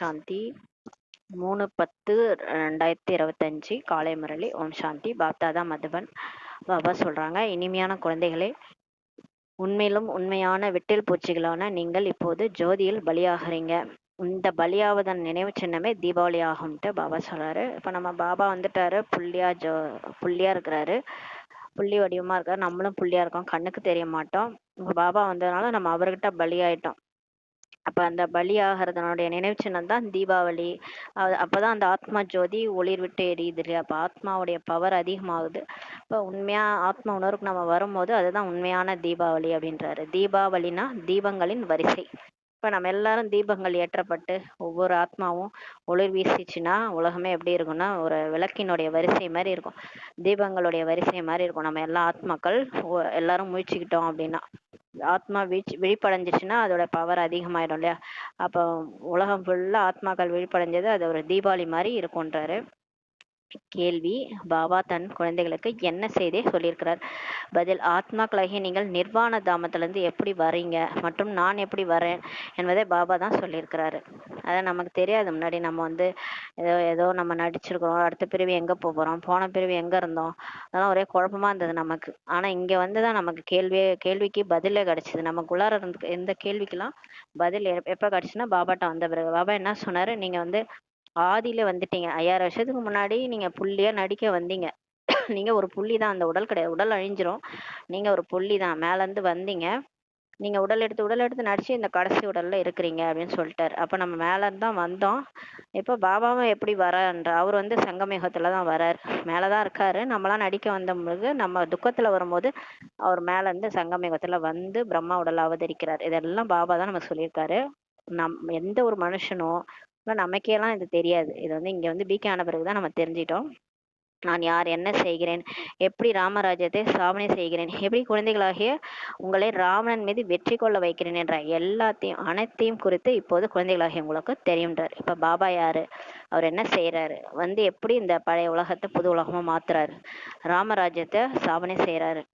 சாந்தி. 3/10/2025 காலை முரளி. ஓம் சாந்தி. பாப்தாதா மதுபன். பாபா சொல்றாங்க, இனிமையான குழந்தைகளே, உண்மையிலும் உண்மையான விட்டில் பூச்சிகளான நீங்கள் இப்போது ஜோதியில் பலியாகிறீங்க. இந்த பலியாவதன் நினைவு சின்னமே தீபாவளி ஆகும்ட்டு பாபா சொல்றாரு. இப்ப நம்ம பாபா வந்துட்டாரு, புள்ளியா இருக்கிறாரு, புள்ளி வடிவமா இருக்காரு. நம்மளும் புள்ளியா இருக்கோம், கண்ணுக்கு தெரிய மாட்டோம். பாபா வந்ததுனால நம்ம அவர்கிட்ட பலியாயிட்டோம். அப்ப அந்த பலி ஆகிறதுனுடைய நினைவு சின்னம் தான் தீபாவளி. அப்பதான் அந்த ஆத்மா ஜோதி ஒளிர் விட்டு எரியுது இல்லையா? அப்ப ஆத்மாவுடைய பவர் அதிகமாகுது. இப்ப உண்மையா ஆத்மா உணர்வுக்கு நம்ம வரும்போது அதுதான் உண்மையான தீபாவளி அப்படின்றாரு. தீபாவளினா தீபங்களின் வரிசை. இப்ப நம்ம எல்லாரும் தீபங்கள் ஏற்றப்பட்டு ஒவ்வொரு ஆத்மாவும் ஒளிர் வீசிச்சுன்னா உலகமே எப்படி இருக்கும்னா ஒரு விளக்கினுடைய வரிசை மாதிரி இருக்கும், தீபங்களுடைய வரிசை மாதிரி இருக்கும். நம்ம எல்லா ஆத்மாக்கள் எல்லாரும் முயற்சிக்கிட்டோம் அப்படின்னா, ஆத்மா விழிப்படைஞ்சிச்சுன்னா அதோட பவர் அதிகமாயிடும் இல்லையா? அப்போ உலகம் ஃபுல்லா ஆத்மாக்கள் விழிப்படைஞ்சது அது ஒரு தீபாவளி மாதிரி இருக்கும்ன்றாரு. கேள்வி: பாபா தன் குழந்தைகளுக்கு என்ன செய்தியை சொல்லியிருக்கிறார்? பதில்: ஆத்மாக்களாகிய நீங்கள் நிர்வாண தாமத்திலிருந்து எப்படி வரீங்க மற்றும் நான் எப்படி வரேன் என்பதை பாபா தான் சொல்லியிருக்கிறாரு. அதை நமக்கு தெரியாது. முன்னாடி நம்ம ஏதோ நம்ம நடிச்சிருக்கிறோம், அடுத்த பிறவி எங்க போறோம், போன பிறவி எங்க இருந்தோம், அதெல்லாம் ஒரே குழப்பமா இருந்தது நமக்கு. ஆனா இங்க வந்துதான் நமக்கு கேள்விக்கு பதிலே கிடைச்சது. நமக்குள்ளார இருந்து எந்த கேள்விக்கெல்லாம் பதில் எப்ப கிடைச்சுன்னா பாபாட்ட வந்த பிறகு. பாபா என்ன சொன்னாரு, நீங்க ஆதியில வந்துட்டீங்க. 5000 வருஷத்துக்கு முன்னாடி நீங்க புள்ளியா நடிக்க வந்தீங்க. நீங்க ஒரு புள்ளி தான், அந்த உடல் கிடையாது, உடல் அழிஞ்சிரும். நீங்க ஒரு புள்ளி தான், மேல இருந்து வந்தீங்க. நீங்க உடல் எடுத்து நடிச்சு இந்த கடைசி உடல்ல இருக்கிறீங்க அப்படின்னு சொல்லிட்டாரு. அப்ப நம்ம மேல இருந்து தான் வந்தோம். இப்ப பாபாவும் எப்படி வரான்ற, அவர் சங்கமேகத்துல தான் வராரு, மேலதான் இருக்காரு. நம்மளாம் நடிக்க வந்த பிறகு நம்ம துக்கத்துல வரும்போது அவர் மேல இருந்து சங்கமேகத்துல வந்து பிரம்மா உடல் அவதரிக்கிறார். இதெல்லாம் பாபா தான் நமக்கு சொல்லியிருக்காரு. எந்த ஒரு மனுஷனோ நமக்கேலாம் இது தெரியாது. இது இங்க பிகே ஆன பிறகுதான் நம்ம தெரிஞ்சிட்டோம். நான் யார், என்ன செய்கிறேன், எப்படி ராமராஜ்யத்தை ஸ்தாபனை செய்கிறேன், எப்படி குழந்தைகளாகிய உங்களை ராவணன் மீது வெற்றி கொள்ள வைக்கிறேன் என்ற அனைத்தையும் குறித்து இப்போது குழந்தைகளாகிய உங்களுக்கு தெரியும்ன்றார். இப்ப பாபா யாரு, அவர் என்ன செய்யறாரு, எப்படி இந்த பழைய உலகத்தை புது உலகமா மாத்துறாரு, ராமராஜ்யத்தை ஸ்தாபனை செய்யறாரு.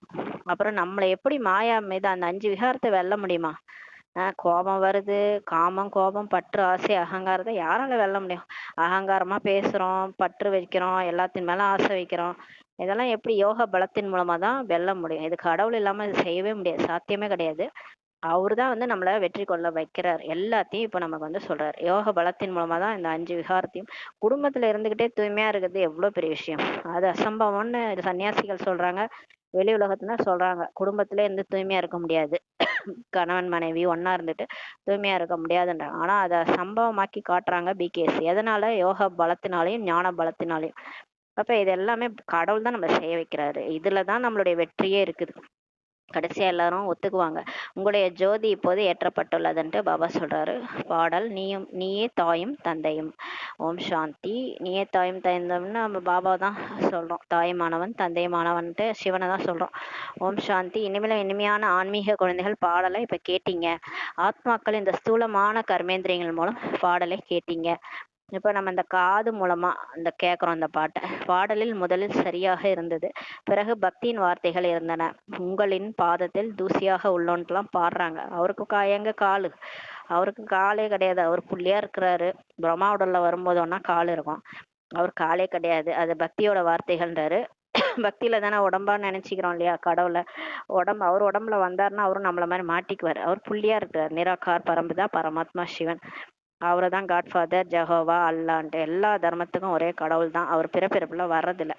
அப்புறம் நம்மளை எப்படி மாயா மீது அந்த 5 விகாரத்தை வெல்ல முடியுமா? கோபம் வருது, காமம், கோபம், பற்று, ஆசை, அகங்காரத்தை யாரால வெல்ல முடியும்? அகங்காரமா பேசுறோம், பற்று வைக்கிறோம், எல்லாத்தின் மேல ஆசை வைக்கிறோம். இதெல்லாம் எப்படி யோக பலத்தின் மூலமா தான் வெல்ல முடியும். இது கடவுள் இல்லாம இது செய்யவே முடியாது, சாத்தியமே கிடையாது. அவருதான் நம்மள வெற்றி கொள்ள வைக்கிறார். எல்லாத்தையும் இப்ப நமக்கு சொல்றாரு. யோக பலத்தின் மூலமா தான் இந்த 5 விகாரத்தையும், குடும்பத்துல இருந்துகிட்டே தூய்மையா இருக்கிறது எவ்வளவு பெரிய விஷயம். அது அசம்பவம்னு சன்னியாசிகள் சொல்றாங்க, வெளி உலகத்துல சொல்றாங்க. குடும்பத்திலே இருந்து தூய்மையா இருக்க முடியாது, கணவன் மனைவி ஒன்னா இருந்துட்டு தூய்மையா இருக்க முடியாதுன்றாங்க. ஆனா அதை சம்பவமாக்கி காட்டுறாங்க பிகேஎஸ். எதனால? யோக பலத்தினாலையும் ஞான பலத்தினாலையும். அப்ப இது எல்லாமே கடவுள் தான் நம்ம செய்ய வைக்கிறாரு. இதுலதான் நம்மளுடைய வெற்றியே இருக்குது. கடைசியா எல்லாரும் ஒத்துக்குவாங்க. உங்களுடைய ஜோதி இப்போது ஏற்றப்பட்டுள்ளதுன்ட்டு பாபா சொல்றாரு. பாடல்: நீயே தாயும் தந்தையும். ஓம் சாந்தி. நீயே தாயும் தந்தையும்னு நம்ம பாபா தான் சொல்றோம். தாயுமானவன் தந்தையுமானவன்ட்டு சிவனை தான் சொல்றோம். ஓம் சாந்தி. இனிமையான ஆன்மீக குழந்தைகள், பாடலை இப்ப கேட்டீங்க. ஆத்மாக்கள் இந்த ஸ்தூலமான கர்மேந்திரியங்கள் மூலம் பாடலை கேட்டீங்க. இப்ப நம்ம இந்த காது மூலமா கேட்கிறோம் இந்த பாட்டை. பாடலில் முதலில் சரியாக இருந்தது, பிறகு பக்தியின் வார்த்தைகள் இருந்தன. உங்களின் பாதத்தில் தூசியாக உள்ளோன்ட்டுலாம் பாடுறாங்க. அவருக்கு எங்க காலு, அவருக்கு காலே கிடையாது. அவர் புள்ளியா இருக்கிறாரு. பிரம்மா உடல்ல வரும்போது ஒன்னா கால் இருக்கும், அவர் காலே கிடையாது. அது பக்தியோட வார்த்தைகள்ன்றாரு. பக்தியில தானே உடம்பா நினைச்சுக்கிறோம் இல்லையா கடவுளை. அவர் உடம்புல வந்தாருன்னா அவரும் நம்மள மாதிரி மாட்டிக்குவாரு. அவர் புள்ளியா இருக்கிறார். நிராகார் பரம்புதான் பரமாத்மா சிவன். அவரை தான் காட்ஃபாதர், ஜெகோவா, அல்லான்ட்டு எல்லா தர்மத்துக்கும் ஒரே கடவுள் தான். அவர் பிறப்பிறப்புல வர்றதில்ல.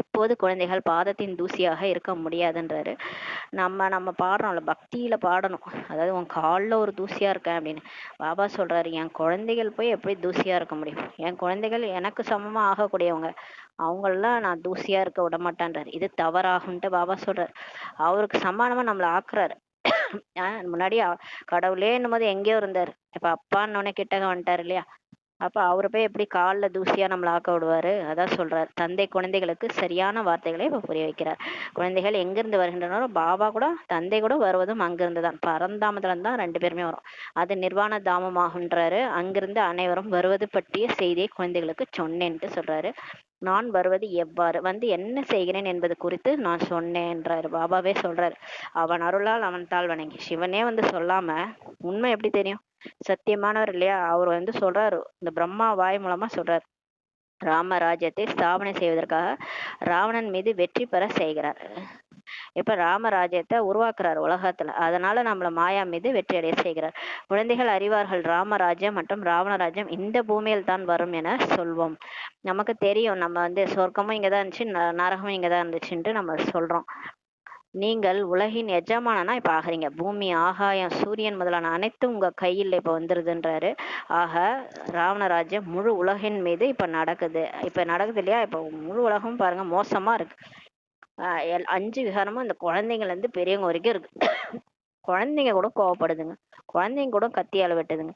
இப்போது குழந்தைகள் பாதத்தின் தூசியாக இருக்க முடியாதுன்றாரு. நம்ம பாடுறோம்ல, பக்தியில பாடணும். அதாவது உன் காலில் ஒரு தூசியா இருக்கேன் அப்படின்னு பாபா சொல்றாரு. என் குழந்தைகள் போய் எப்படி தூசியா இருக்க முடியும்? என் குழந்தைகள் எனக்கு சமமா ஆகக்கூடியவங்க, அவங்களெல்லாம் நான் தூசியா இருக்க விட மாட்டேன்றாரு. இது தவறாகும்ட்டு பாபா சொல்றாரு. அவருக்கு சமானமா நம்மளை ஆக்குறாரு. முன்னாடி கடவுளே என்னும்போது எங்கேயோ இருந்தாரு, இப்ப அப்பான்னு கிட்டக வந்துட்டாரு இல்லையா? அப்ப அவரு போய் எப்படி காலில் தூசியா நம்மளை ஆக்க விடுவாரு? அதான் சொல்றாரு. தந்தை குழந்தைகளுக்கு சரியான வார்த்தைகளை இப்ப புரிய வைக்கிறார். குழந்தைகள் எங்கிருந்து வருகின்றனோ பாபா கூட தந்தை கூட வருவதும் அங்கிருந்து தான், பரந்தாமத்துல தான் 2 பேருமே வரும். அது நிர்வாண தாமமாகுன்றாரு. அங்கிருந்து அனைவரும் வருவது பற்றிய செய்தியை குழந்தைகளுக்கு சொன்னேன்ட்டு சொல்றாரு. நான் வருவது எவ்வாறு, என்ன செய்கிறேன் என்பது குறித்து நான் சொன்னேன்றாரு. பாபாவே சொல்றாரு. அவன் அருளால் அவன் தாள் வணங்கி. சிவனே சொல்லாம உண்மை எப்படி தெரியும்? சத்தியமானவர் இல்லையா? அவர் வந்து சொல்றாரு, இந்த பிரம்மா வாய் மூலமா சொல்றாரு, ராமராஜ்யத்தை ஸ்தாபனை செய்வதற்காக ராவணன் மீது வெற்றி பெற செய்கிறார். இப்ப ராமராஜ்யத்தை உருவாக்குறார் உலகத்துல, அதனால நம்மள மாயா மீது வெற்றி அடைய செய்கிறார். குழந்தைகள் அறிவார்கள், ராமராஜ்யம் மற்றும் ராவணராஜ்யம் இந்த பூமியில் தான் வரும் என சொல்வோம். நமக்கு தெரியும், நம்ம வந்து சொர்க்கமும் இங்கதான் இருந்துச்சு, நரகமும் இங்கதான் இருந்துச்சுன்ட்டு நம்ம சொல்றோம். நீங்கள் உலகின் எஜமானனா இப்ப ஆகுறீங்க. பூமி, ஆகாயம், சூரியன் முதலான அனைத்தும் உங்க கையில் இப்ப வந்துருதுன்றாரு. ஆக ராவணராஜ்யம் முழு உலகின் மீது இப்ப நடக்குது. இப்ப நடக்குது இல்லையா? இப்ப முழு உலகம் பாருங்க மோசமா இருக்கு. 5 விகாரமும் இந்த குழந்தைங்கள்ல இருந்து பெரியவங்க வரைக்கும் இருக்கு. குழந்தைங்க கூட கோவப்படுதுங்க, குழந்தைங்க கூட கத்தியால வெட்டுதுங்க,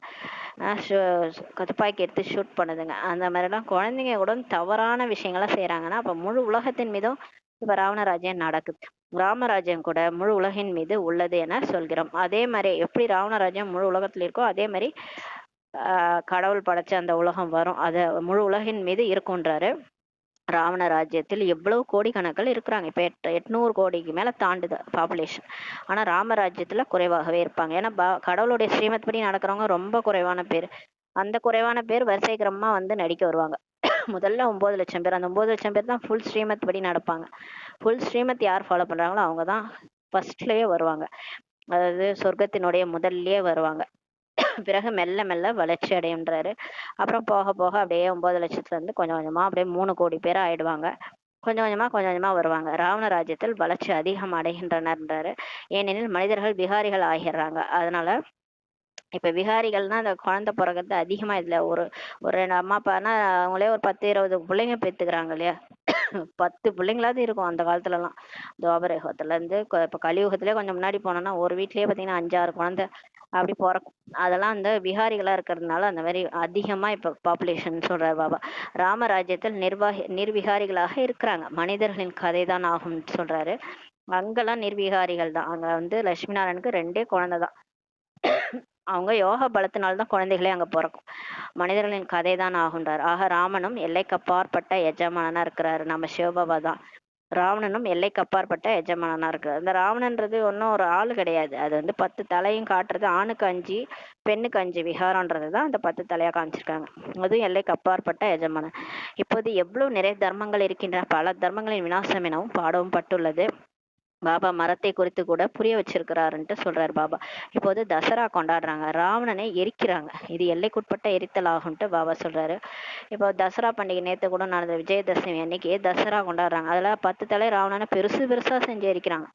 துப்பாக்கி எடுத்து ஷூட் பண்ணுதுங்க. அந்த மாதிரிலாம் குழந்தைங்க கூட தவறான விஷயங்கள்லாம் செய்யறாங்கன்னா அப்ப முழு உலகத்தின் மீதும் இப்ப ராவணராஜ்யம் நடக்குது. ராமராஜ்யம் கூட முழு உலகின் மீது உள்ளது என சொல்கிறோம். அதே மாதிரி எப்படி ராவணராஜ்யம் முழு உலகத்துல இருக்கோ அதே மாதிரி கடவுள் படைச்ச அந்த உலகம் வரும், அது முழு உலகின் மீது இருக்குன்றாரு. ராவண ராஜ்யத்தில் எவ்வளவு கோடிக்கணக்கில் இருக்கிறாங்க. இப்ப 800 கோடிக்கு மேல தாண்டுது பாப்புலேஷன். ஆனா ராமராஜ்யத்துல குறைவாகவே இருப்பாங்க. ஏன்னா கடவுளுடைய ஸ்ரீமத் படி நடக்கிறவங்க ரொம்ப குறைவான பேர். அந்த குறைவான பேர் வரிசை கிரமமா வந்து நடிக்க வருவாங்க. முதல்ல 9 லட்சம் பேர், அந்த 9 லட்சம் பேர் தான் ஃபுல் ஸ்ரீமத் படி நடப்பாங்க. ஃபுல் ஸ்ரீமத் யார் ஃபாலோ பண்றாங்களோ அவங்க தான் ஃபர்ஸ்ட்லயே வருவாங்க, அதாவது சொர்க்கத்தினுடைய முதல்லயே வருவாங்க. பிறகு மெல்ல மெல்ல வளர்ச்சி அடையுன்றாரு. அப்புறம் போக போக அப்படியே 9 லட்சத்துல இருந்து கொஞ்சம் கொஞ்சமா அப்படியே 3 கோடி பேர் ஆயிடுவாங்க. கொஞ்சம் கொஞ்சமா வருவாங்க. ராவண ராஜ்யத்தில் வளர்ச்சி அதிகம் அடைகின்றனர்ன்றாரு. ஏனெனில் மனிதர்கள் விகாரிகள் ஆகிடுறாங்க. அதனால இப்ப விகாரிகள்னா அந்த குழந்தை பிறகுறது அதிகமா இதுல ஒரு ஒரு ரெண்டு அம்மா அப்பானா அவங்களே ஒரு 10 20 பிள்ளைங்க பெத்துக்கிறாங்க இல்லையா? 10 பிள்ளைங்களாவது இருக்கும் அந்த காலத்துல எல்லாம். துவாபர யுகத்துல இருந்து இப்ப கலியுகத்திலே கொஞ்சம் முன்னாடி போனோம்னா ஒரு வீட்லயே பாத்தீங்கன்னா 5 6 குழந்தை அப்படி பிறக்கும். அதெல்லாம் அந்த விகாரிகளா இருக்கிறதுனால அந்த மாதிரி அதிகமா இப்ப பாப்புலேஷன் சொல்றாரு பாபா. ராமராஜ்யத்தில் நிர்விகாரிகளாக இருக்கிறாங்க. மனிதர்களின் கதை தான் ஆகும் சொல்றாரு. அங்கெல்லாம் நிர்விகாரிகள் தான். அங்க வந்து லட்சுமி நாராயணுக்கு 2 குழந்தை தான். அவங்க யோக பலத்தினால்தான் குழந்தைகளே அங்க பிறக்கும். மனிதர்களின் கதை தான் ஆகுன்றார். ஆக ராமனும் எல்லைக்கு அப்பாற்பட்ட எஜமானனா இருக்கிறாரு. நம்ம சிவபாபா தான். ராவணனும் எல்லைக்கு அப்பாற்பட்ட எஜமானனா இருக்கிறார். இந்த ராவணன்றது ஒன்றும் ஒரு ஆள் கிடையாது. அது வந்து 10 தலையும் காட்டுறது. ஆணுக்கு 5 பெண்ணுக்கு 5 விகாரம்ன்றதுதான் அந்த 10 தலையா காமிச்சிருக்காங்க. அதுவும் எல்லைக்கு அப்பாற்பட்ட எஜமானன். இப்போது எவ்வளவு நிறைய தர்மங்கள் இருக்கின்றன, பல தர்மங்களின் விநாசம் எனவும் பாடவும் பட்டுள்ளது. பாபா மரத்தை குறித்து கூட புரிய வச்சிருக்கிறாருன்ட்டு சொல்றாரு பாபா. இப்போது தசரா கொண்டாடுறாங்க, ராவணனை எரிக்கிறாங்க. இது எல்லைக்குட்பட்ட எரித்தல் ஆகும்ட்டு பாபா சொல்றாரு. இப்போ தசரா பண்டிகை நேத்து கூட நடந்த விஜயதசமி அன்னைக்கு தசரா கொண்டாடுறாங்க. அதுல 10 தலை ராவணனை பெருசு பெருசா செஞ்சு எரிக்கிறாங்க.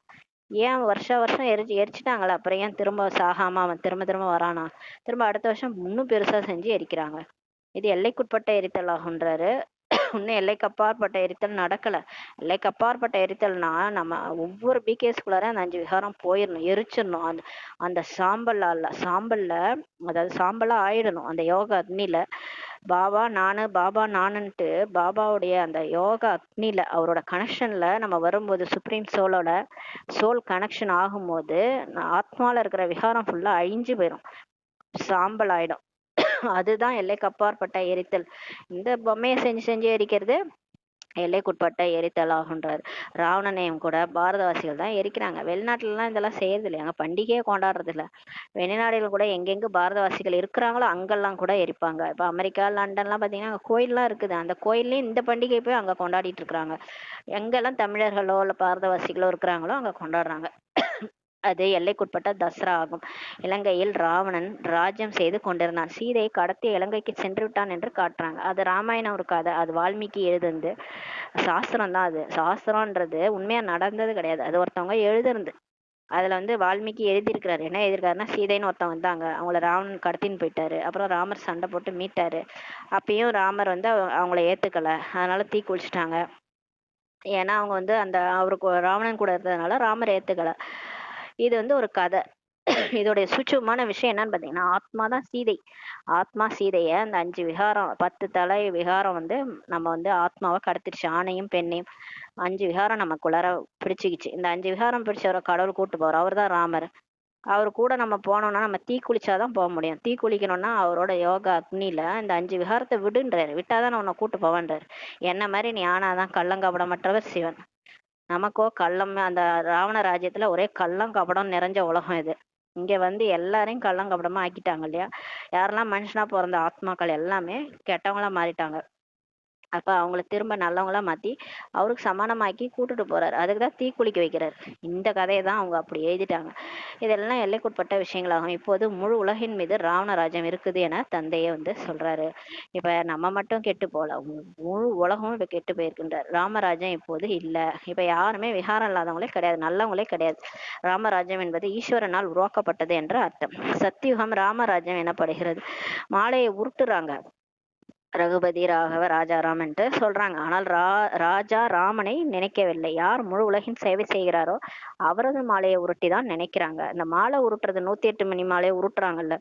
ஏன் வருஷம் எரிச்சுட்டாங்களா, அப்புறம் ஏன் திரும்ப சாகாம அவன் திரும்ப திரும்ப வரானா? திரும்ப அடுத்த வருஷம் இன்னும் பெருசா செஞ்சு எரிக்கிறாங்க. இது எல்லைக்குட்பட்ட எரித்தல் ஆகுன்றாரு. இன்னும் எல்லைக்கு அப்பாற்பட்ட எரித்தல் நடக்கல. எல்லைக்கு அப்பாற்பட்ட எரித்தல்னா நம்ம ஒவ்வொரு பிகேஸ்குள்ளார அந்த 5 விகாரம் போயிடணும், எரிச்சிடணும். அந்த அந்த சாம்பல்ல அதாவது சாம்பலா ஆயிடணும் அந்த யோக அக்னில. பாபா நானுன்ட்டு பாபாவுடைய அந்த யோகா அக்னில அவரோட கனெக்ஷன்ல நம்ம வரும்போது, சுப்ரீம் சோலோட சோல் கனெக்ஷன் ஆகும்போது ஆத்மால இருக்கிற விகாரம் ஃபுல்லா அழிஞ்சு போயிடும், சாம்பல் ஆயிடும். அதுதான் எல்லைக்கு அப்பாற்பட்ட எரித்தல். இந்த பொம்மையை செஞ்சு செஞ்சு எரிக்கிறது எல்லைக்குட்பட்ட எரித்தல் ஆகுன்றார். ராவணனையும் கூட பாரதவாசிகள் தான் எரிக்கிறாங்க. வெளிநாட்டுல எல்லாம் இதெல்லாம் செய்யறது இல்லையாங்க, பண்டிகையே கொண்டாடுறது இல்ல. வெளிநாடுகள் கூட எங்கெங்க பாரதவாசிகள் இருக்கிறாங்களோ அங்கெல்லாம் கூட எரிப்பாங்க. இப்ப அமெரிக்கா, லண்டன்லாம் பாத்தீங்கன்னா அங்க கோயில்லாம் இருக்குது. அந்த கோயில்லயும் இந்த பண்டிகை போய் அங்க கொண்டாடிட்டு இருக்கிறாங்க. எங்கெல்லாம் தமிழர்களோ இல்ல பாரதவாசிகளோ இருக்கிறாங்களோ அங்க கொண்டாடுறாங்க. அது எல்லைக்குட்பட்ட தசரா ஆகும். இலங்கையில் ராவணன் ராஜ்யம் செய்து கொண்டிருந்தான். சீதையை கடத்தி இலங்கைக்கு சென்று விட்டான் என்று காட்டுறாங்க. அது ராமாயணம் ஒரு கதை, அது வால்மீகி எழுதுந்து சாஸ்திரம் தான். அது சாஸ்திரம்ன்றது உண்மையா நடந்தது கிடையாது, அது ஒருத்தவங்க எழுதுறது. அதுல வந்து வால்மீகி எழுதியிருக்கிறாரு. என்ன எழுதியிருக்காருன்னா, சீதைன்னு ஒருத்தவங்க வந்தாங்க, அவங்கள ராவணன் கடத்தின்னு போயிட்டாரு. அப்புறம் ராமர் சண்டை போட்டு மீட்டாரு. அப்பயும் ராமர் வந்து அவங்கள ஏத்துக்கல, அதனால தீ குளிச்சுட்டாங்க. ஏன்னா அவங்க வந்து அந்த அவருக்கு ராவணன் கூட இருந்ததுனால ராமர் ஏத்துக்கல. இது வந்து ஒரு கதை. இதோடைய சூட்சுமமான விஷயம் என்னன்னு பாத்தீங்கன்னா, ஆத்மா தான் சீதை. ஆத்மா சீதைய அந்த 5 விகாரம் 10 தலை விகாரம் வந்து நம்ம வந்து ஆத்மாவை கடத்திடுச்சு, ஆணையும் பெண்ணையும். 5 விகாரம் நமக்குள்ளார பிடிச்சிக்கிச்சு. இந்த 5 விகாரம் பிடிச்சவரை கடவுள் கூட்டு போவார், அவர் தான் ராமர். அவர் கூட நம்ம போனோம்னா நம்ம தீ குளிச்சாதான் போக முடியும். தீ குளிக்கணும்னா அவரோட யோகா அக்னியில இந்த 5 விகாரத்தை விடுன்றாரு. விட்டாதான் நான் உன்னை கூட்டு போவேன்றாரு. என்ன மாதிரி நீ ஆனாதான் கள்ளங்கபடமற்றவர் சிவன். நமக்கோ கள்ளம், அந்த ராவண ராஜ்யத்துல ஒரே கள்ளம் கபடம் நிறைஞ்ச உலகம் இது. இங்க வந்து எல்லாரையும் கள்ளங்கபடமா ஆக்கிட்டாங்க இல்லையா? யாரெல்லாம் மனுஷனா பிறந்த ஆத்மாக்கள் எல்லாமே கெட்டவங்களா மாறிட்டாங்க. அப்ப அவங்கள திரும்ப நல்லவங்களா மாத்தி அவருக்கு சமானமாக்கி கூட்டிட்டு போறாரு. அதுக்குதான் தீக்குளிக்க வைக்கிறாரு. இந்த கதையை தான் அவங்க அப்படி எழுதிட்டாங்க. இதெல்லாம் எல்லைக்குட்பட்ட விஷயங்களாகும். இப்போது முழு உலகின் மீது ராவண ராஜ்யம் இருக்குது என தந்தையே வந்து சொல்றாரு. இப்ப நம்ம மட்டும் கெட்டு போல, முழு உலகமும் இப்ப கெட்டு போயிருக்கின்றார். ராமராஜ்யம் இப்போது இல்ல. இப்ப யாருமே விகாரம் இல்லாதவங்களே கிடையாது, நல்லவங்களே கிடையாது. ராமராஜ்யம் என்பது ஈஸ்வரனால் உருவாக்கப்பட்டது என்ற அர்த்தம். சத்தியுகம் ராமராஜ்யம் எனப்படுகிறது. மாலையை உருட்டுறாங்க, ரகுபதி ராகவ ராஜாராம் என்று சொல்றாங்க. ஆனால் ராஜா ராமனை நினைக்கவில்லை. யார் முழு உலகின் சேவை செய்கிறாரோ அவரது மாலையை உருட்டி தான் நினைக்கிறாங்க. இந்த மாலை உருட்டுறது 108 மணி மாலையை உருட்டுறாங்கல்ல,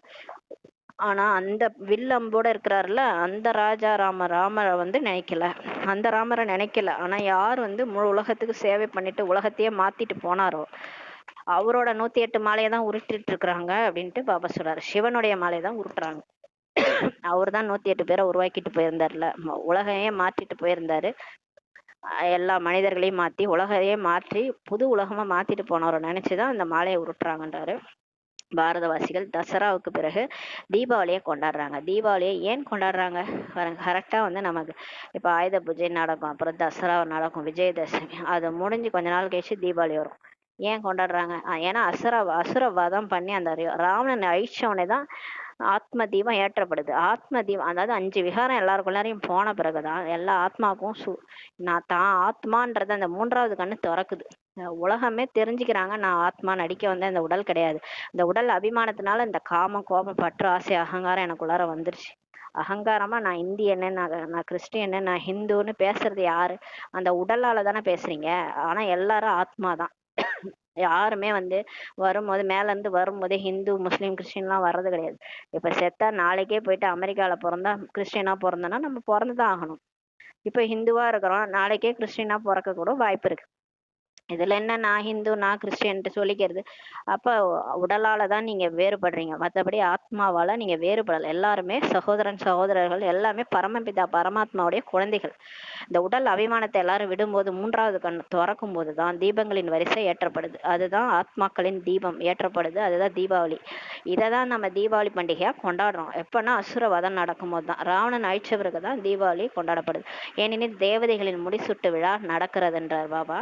ஆனா அந்த வில் அம்போட இருக்கிறாருல அந்த ராஜா ராமரை வந்து நினைக்கல. அந்த ராமரை நினைக்கல. ஆனா யார் வந்து முழு உலகத்துக்கு சேவை பண்ணிட்டு உலகத்தையே மாத்திட்டு போனாரோ அவரோட 108 மாலையை தான் உருட்டிட்டு இருக்கிறாங்க அப்படின்ட்டு பாபா சொல்றாரு. சிவனுடைய மாலையை தான் உருட்டுறாங்க. அவர் தான் 108 பேரை உருவாக்கிட்டு போயிருந்தாருல, உலகையே மாற்றிட்டு போயிருந்தாரு. எல்லா மனிதர்களையும் மாத்தி உலகையே மாற்றி புது உலகமா மாத்திட்டு போனவரை நினைச்சுதான் இந்த மாலையை உருட்டுறாங்கன்றாரு. பாரதவாசிகள் தசராவுக்கு பிறகு தீபாவளியை கொண்டாடுறாங்க. தீபாவளியை ஏன் கொண்டாடுறாங்க பாருங்க. கரெக்டா வந்து நமக்கு இப்ப ஆயுத பூஜை நடக்கும், அப்புறம் தசரா நடக்கும், விஜயதசமி, அது முடிஞ்சு கொஞ்ச நாள் கழிச்சு தீபாவளி வரும். ஏன் கொண்டாடுறாங்க? ஏன்னா அசுரவாதம் பண்ணி அந்த ராவணன் அழிச்சவனே தான் ஆத்ம தீபம் ஏற்றப்படுது. ஆத்ம தீபம் அதாவது 5 விகாரம் எல்லாருக்குள்ளாரையும் போன பிறகுதான் எல்லா ஆத்மாவுக்கும் நான் தான் ஆத்மான்றது அந்த 3வது கண்ணு திறக்குது. உலகமே தெரிஞ்சுக்கிறாங்க நான் ஆத்மா நடிக்க வந்த இந்த உடல் கிடையாது. இந்த உடல் அபிமானத்தினால இந்த காமம், கோபம், பற்று, ஆசை, அகங்காரம் எனக்குள்ளார வந்துருச்சு. அகங்காரமா நான் இந்தியன்னு, நான் கிறிஸ்டியன்னு, நான் ஹிந்துன்னு பேசுறது யாரு? அந்த உடலால தானே பேசுறீங்க. ஆனா எல்லாரும் ஆத்மாதான். யாருமே வந்து வரும்போது மேல இருந்து வரும்போதே ஹிந்து, முஸ்லீம், கிறிஸ்டின்லாம் வர்றது கிடையாது. இப்ப செத்தா நாளைக்கே போயிட்டு அமெரிக்கால பிறந்தா கிறிஸ்டியனா பிறந்தோம்னா நம்ம பிறந்துதான் ஆகணும். இப்ப ஹிந்துவா இருக்கிறோம், நாளைக்கே கிறிஸ்டியனா பிறக்க கூட வாய்ப்பு இருக்கு. இதுல என்ன நான் ஹிந்து நான் கிறிஸ்டியன்ட்டு சொல்லிக்கிறது? அப்ப உடலால தான் நீங்க வேறுபடுறீங்க, மற்றபடி ஆத்மாவால நீங்க வேறுபடல. எல்லாருமே சகோதரர்கள், எல்லாமே பரமபிதா பரமாத்மாவுடைய குழந்தைகள். இந்த உடல் அபிமானத்தை எல்லாரும் விடும்போது 3வது கண் திறக்கும் போதுதான் தீபங்களின் வரிசை ஏற்றப்படுது. அதுதான் ஆத்மாக்களின் தீபம் ஏற்றப்படுது. அதுதான் தீபாவளி. இதை தான் நம்ம தீபாவளி பண்டிகையா கொண்டாடுறோம். எப்பன்னா அசுரவதம் நடக்கும் போது தான், ராவணன் அழிச்ச பிறகுதான் தீபாவளி கொண்டாடப்படுது. ஏனெனில் தேவதைகளின் முடிசூட்டு விழா நடக்கிறதுன்றார் பாபா.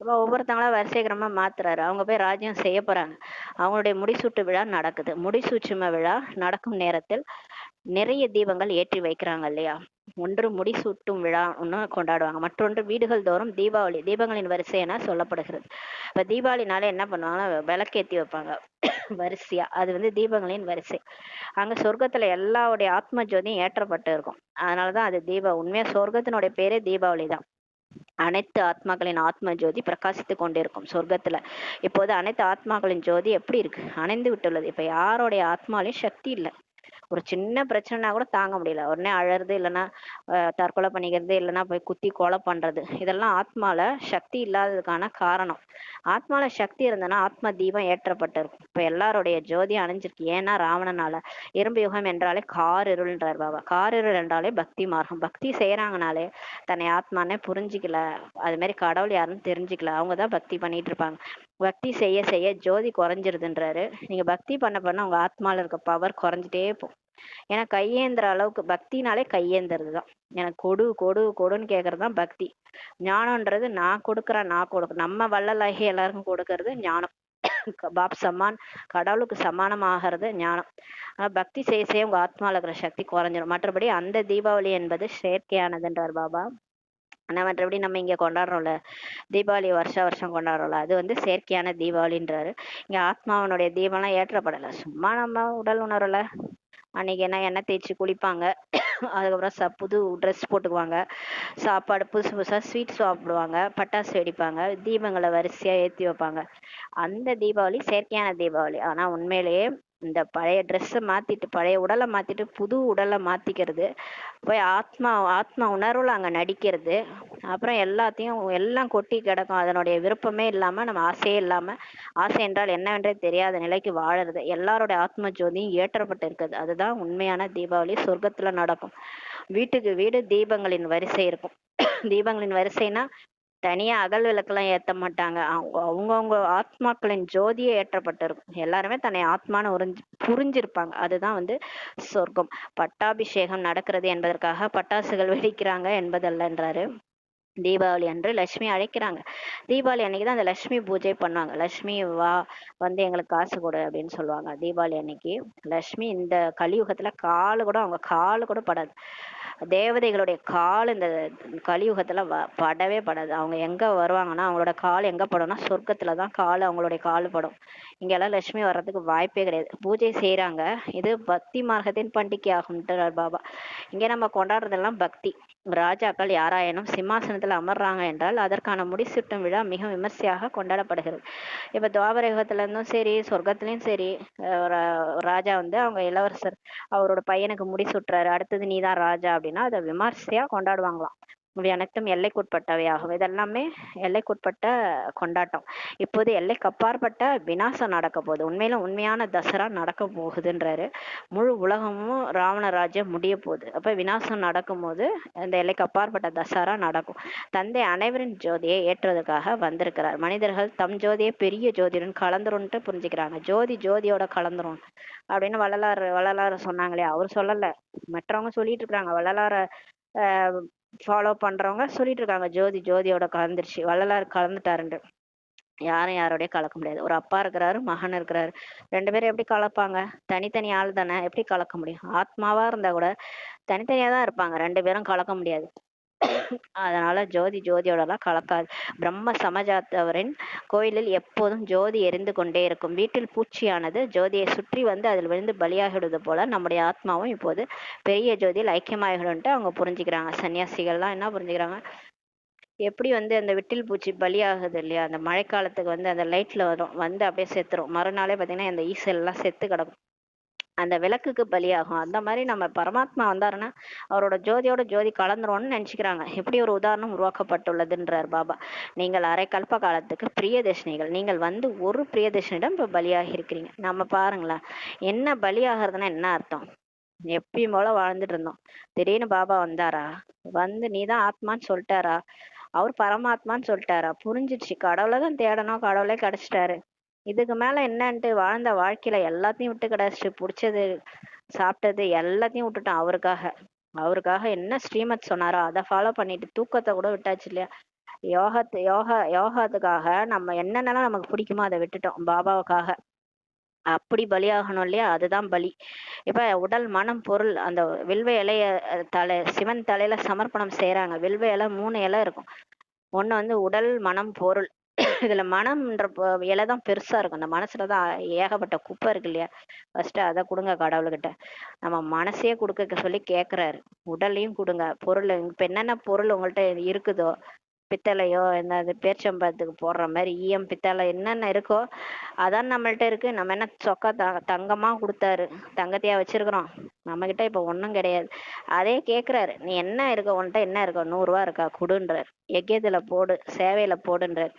இப்போ ஒவ்வொருத்தங்களா வரிசைக்கிரமா மாத்துறாரு. அவங்க போய் ராஜ்யம் செய்ய போறாங்க. அவங்களுடைய முடிசூட்டு விழா நடக்குது. முடிசூச்சும விழா நடக்கும் நேரத்தில் நிறைய தீபங்கள் ஏற்றி வைக்கிறாங்க இல்லையா? ஒன்று முடிசூட்டும் விழா ஒன்று கொண்டாடுவாங்க, மற்றொன்று வீடுகள் தோறும் தீபாவளி தீபங்களின் வரிசை என சொல்லப்படுகிறது. இப்ப தீபாவளினால என்ன பண்ணுவாங்கன்னா விளக்கேத்தி வைப்பாங்க வரிசையா. அது வந்து தீபங்களின் வரிசை. அங்க சொர்க்கத்துல எல்லாருடைய ஆத்ம ஜோதியும் ஏற்றப்பட்டு இருக்கும். அதனாலதான் அது உண்மையா சொர்க்கத்தினுடைய பேரே தீபாவளி தான். அனைத்து ஆத்மாக்களின் ஆத்ம ஜோதி பிரகாசித்து கொண்டிருக்கும் சொர்க்கத்துல. இப்போது அனைத்து ஆத்மாக்களின் ஜோதி எப்படி இருக்கு? அணைந்து விட்டுள்ளது. இப்ப யாருடைய ஆத்மாலையும் சக்தி இல்லை. ஒரு சின்ன பிரச்சனைனா கூட தாங்க முடியல, உடனே அழறது, இல்லைன்னா தற்கொலை பண்ணிக்கிறது, இல்லைன்னா போய் குத்தி கொலை பண்றது. இதெல்லாம் ஆத்மால சக்தி இல்லாததுக்கான காரணம். ஆத்மால சக்தி இருந்ததுன்னா ஆத்ம தீபம் ஏற்றப்பட்டிருக்கும். இப்ப எல்லாருடைய ஜோதி அணைஞ்சிருக்கு. ஏன்னா ராவணனால. இரும்பு யுகம் என்றாலே காரிருள்ன்றார் பாபா. காரிருள் என்றாலே பக்தி மார்க்கம். பக்தி செய்யறாங்கனாலே தன்னை ஆத்மானே புரிஞ்சிக்கல, அது மாதிரி கடவுள் யாருன்னு தெரிஞ்சுக்கல, அவங்கதான் பக்தி பண்ணிட்டு இருப்பாங்க. பக்தி செய்ய செய்ய ஜோதி குறைஞ்சிருதுன்றாரு. நீங்க பக்தி பண்ண உங்க ஆத்மால இருக்க பவர் குறைஞ்சிட்டே போகும். ஏன்னா கையேந்திர அளவுக்கு பக்தினாலே கையேந்துறதுதான். எனக்கு கொடு கொடு கொடுன்னு கேக்குறதுதான் பக்தி. ஞானம்ன்றது நான் கொடுக்குறேன், நம்ம வள்ளலாகி எல்லாருக்கும் கொடுக்கறது ஞானம். பாப் சமான், கடவுளுக்கு சமானமாகிறது ஞானம். பக்தி செய்ய செய்ய உங்க ஆத்மால இருக்கிற சக்தி குறைஞ்சிடும். மற்றபடி அந்த தீபாவளி என்பது செயற்கையானதுன்றார் பாபா. ஆனா மற்றபடி நம்ம இங்க கொண்டாடுறோம்ல தீபாவளி, வருஷம் கொண்டாடுறோம்ல, அது வந்து செயற்கையான தீபாவளின்றாரு. இங்க ஆத்மாவனுடைய தீபம்லாம் ஏற்றப்படலை. சும்மா நம்ம உடல் உணர்வுல அன்னைக்கு என்ன எண்ணெய் தேய்ச்சி குளிப்பாங்க. அதுக்கப்புறம் புது ட்ரெஸ் போட்டுக்குவாங்க, சாப்பாடு புதுசு புதுசா ஸ்வீட் சாப்பிடுவாங்க, பட்டாசு வெடிப்பாங்க, தீபங்களை வரிசையா ஏத்தி வைப்பாங்க. அந்த தீபாவளி செயற்கையான தீபாவளி. ஆனா உண்மையிலேயே இந்த பழைய ட்ரெஸ்ஸை மாத்திட்டு, பழைய உடலை மாத்திட்டு புது உடலை மாத்திக்கிறது, போய் ஆத்மா உணர்வுல அங்க நடிக்கிறது, அப்புறம் எல்லாத்தையும் எல்லாம் கொட்டி கிடக்கும். அதனுடைய விருப்பமே இல்லாம, நம்ம ஆசையே இல்லாம, ஆசை என்றால் என்னவென்றே தெரியாத நிலைக்கு வாழறது. எல்லாருடைய ஆத்ம ஜோதியும் ஏற்றப்பட்டு இருக்குது. அதுதான் உண்மையான தீபாவளி. சொர்க்கத்துல நடக்கும். வீட்டுக்கு வீடு தீபங்களின் வரிசை இருக்கும். தீபங்களின் வரிசைனா தனியா அகல் விளக்கெல்லாம் ஏத்த மாட்டாங்க. அவங்கவங்க ஆத்மாக்களின் ஜோதியே ஏற்றப்பட்டிருக்கும். எல்லாருமே தன்னை ஆத்மான்னு புரிஞ்சிருப்பாங்க. அதுதான் வந்து சொர்க்கம். பட்டாபிஷேகம் நடக்கிறது என்பதற்காக பட்டாசுகள் வெடிக்கிறாங்க என்பதல்லன்றாரு. தீபாவளி அன்று லட்சுமி அழைக்கிறாங்க. தீபாவளி அன்னைக்கு தான் அந்த லட்சுமி பூஜை பண்ணுவாங்க. லட்சுமி வா, வந்து எங்களுக்கு காசு கொடு அப்படின்னு சொல்லுவாங்க. தீபாவளி அன்னைக்கு லட்சுமி இந்த கலியுகத்துல காலு கூட, அவங்க காலு கூட படாது. தேவதைகளுடைய கால் இந்த கலியுகத்துல படவே படாது. அவங்க எங்க வருவாங்கன்னா, அவங்களோட கால் எங்க படும்னா சொர்க்கத்துலதான் கால், அவங்களுடைய கால் படும். இங்கெல்லாம் லட்சுமி வர்றதுக்கு வாய்ப்பே கிடையாது. பூஜை செய்யறாங்க. இது பக்தி மார்க்கத்தின் பண்டிகை ஆகும்ன்றார் பாபா. இங்க நம்ம கொண்டாடுறதெல்லாம் பக்தி. ராஜாக்கள் யாராயினும் சிம்மாசனத்துல அமர்றாங்க என்றால் அதற்கான முடிசூட்டும் விழா மிக விமர்சையாக கொண்டாடப்படுகிறது. இப்ப துவாபர யுகத்துல இருந்தும் சரி, சொர்க்கத்திலயும் சரி, ராஜா வந்து அவங்க இளவரசர் அவரோட பையனுக்கு முடிசூட்டுறாரு, அடுத்தது நீதான் ராஜா அப்படின்னா அதை விமர்சையா கொண்டாடுவாங்களாம். இவை அனைத்தும் எல்லைக்குட்பட்டவையாகும். இதெல்லாமே எல்லைக்குட்பட்ட கொண்டாட்டம். இப்போது எல்லைக்கு அப்பாற்பட்ட விநாசம் நடக்க போகுது. உண்மையிலும் உண்மையான தசரா நடக்க போகுதுன்றாரு. முழு உலகமும் ராவண ராஜ்யம் முடிய போகுது. அப்ப விநாசம் நடக்கும் போது இந்த எல்லைக்கு அப்பாற்பட்ட தசரா நடக்கும். தந்தை அனைவரின் ஜோதியை ஏற்றுவதற்காக வந்திருக்கிறார். மனிதர்கள் தம் ஜோதியை பெரிய ஜோதியுடன் கலந்துருன்ட்டு புரிஞ்சுக்கிறாங்க. ஜோதி ஜோதியோட கலந்துரும் அப்படின்னு வள்ளலார் சொன்னாங்களே, அவர் சொல்லல, மற்றவங்க சொல்லிட்டு இருக்காங்க. வள்ளலார ஃபாலோ பண்றவங்க சொல்லிட்டு இருக்காங்க ஜோதி ஜோதியோட கலந்துருச்சு, வள்ளலார் கலந்துட்டாருன்ட்டு. யாரும் யாரோடய கலக்க முடியாது. ஒரு அப்பா இருக்கிறாரு, மகன் இருக்கிறாரு, ரெண்டு பேரும் எப்படி கலப்பாங்க? தனித்தனி ஆள் தானே, எப்படி கலக்க முடியும்? ஆத்மாவா இருந்தா கூட தனித்தனியா தான் இருப்பாங்க, ரெண்டு பேரும் கலக்க முடியாது. அதனால ஜோதி ஜோதியோடலாம் கலக்காது. பிரம்ம சமஜாத்தவரின் கோயிலில் எப்போதும் ஜோதி எரிந்து கொண்டே இருக்கும். வீட்டில் பூச்சியானது ஜோதியை சுற்றி வந்து அதில் விழுந்து பலியாகிடுவது போல நம்முடைய ஆத்மாவும் இப்போது பெரிய ஜோதியில் ஐக்கியமாகிடும்ட்டு அவங்க புரிஞ்சுக்கிறாங்க. சன்னியாசிகள்லாம் என்ன புரிஞ்சுக்கிறாங்க? எப்படி வந்து அந்த விட்டில் பூச்சி பலியாகுது இல்லையா, அந்த மழைக்காலத்துக்கு வந்து அந்த லைட்ல வரும், வந்து அப்படியே செத்துரும். மறுநாளே பார்த்தீங்கன்னா அந்த ஈசல் எல்லாம் செத்து கிடக்கும், அந்த விளக்குக்கு பலியாகும். அந்த மாதிரி நம்ம பரமாத்மா வந்தாருன்னா அவரோட ஜோதியோட ஜோதி கலந்துரும்னு நினைச்சுக்கிறாங்க. எப்படி ஒரு உதாரணம் உருவாக்கப்பட்டுள்ளதுன்றார் பாபா. நீங்கள் அரை கல்ப காலத்துக்கு பிரியதர்ஷினிகள். நீங்கள் வந்து ஒரு பிரியதர்ஷனிடம் இப்ப பலியாகி இருக்கிறீங்க. நம்ம பாருங்களேன், என்ன பலியாகிறதுனா என்ன அர்த்தம்? எப்பயும் போல வாழ்ந்துட்டு இருந்தோம், திடீர்னு பாபா வந்தாரா, வந்து நீதான் ஆத்மான்னு சொல்லிட்டாரா, அவர் பரமாத்மான்னு சொல்லிட்டாரா, புரிஞ்சிடுச்சு, கடவுளை தான் தேடணும், கடவுளே கிடைச்சிட்டாரு, இதுக்கு மேல என்னன்ட்டு வாழ்ந்த வாழ்க்கையில எல்லாத்தையும் விட்டு கிடைச்சிட்டு பிடிச்சது சாப்பிட்டது எல்லாத்தையும் விட்டுட்டோம் அவருக்காக. அவருக்காக என்ன ஸ்ரீமத் சொன்னாரோ அதை ஃபாலோ பண்ணிட்டு தூக்கத்தை கூட விட்டாச்சு இல்லையா. யோகத்துக்காக நம்ம என்னென்னலாம் நமக்கு பிடிக்குமோ அதை விட்டுட்டோம் பாபாவுக்காக. அப்படி பலியாகணும் இல்லையா, அதுதான் பலி. இப்ப உடல் மனம் பொருள் அந்த வில்வ இலைய சிவன் தலையில சமர்ப்பணம் செய்யறாங்க. வில்வ இலை 3 இலை இருக்கும். ஒண்ணு வந்து உடல் மனம் பொருள். இதுல மனம்ன்ற இலை தான் பெருசா இருக்கும். அந்த மனசுலதான் ஏகப்பட்ட குப்பை இருக்கு இல்லையா. ஃபர்ஸ்ட் அதை கொடுங்க கடவுள்கிட்ட. நம்ம மனசையே கொடுக்க சொல்லி கேக்குறாரு. உடலையும் கொடுங்க, பொருள் இப்ப என்னென்ன பொருள் உங்கள்ட்ட இருக்குதோ, பித்தளையோ என்னது பேர்ச்சம்பழத்துக்கு போடுற மாதிரி ஈயம் பித்தளை என்னென்ன இருக்கோ அதான் நம்மள்ட்ட இருக்கு. நம்ம என்ன சொக்கா தங்கமா கொடுத்தாரு, தங்கத்தையா வச்சிருக்கிறோம்? நம்ம கிட்ட இப்ப ஒண்ணும் கிடையாது. அதே கேக்குறாரு, நீ என்ன இருக்க, உன்கிட்ட என்ன இருக்க, 100 ரூபா இருக்கா கொடுன்றார். யஜ்யத்துல போடு, சேவையில போடுன்றார்.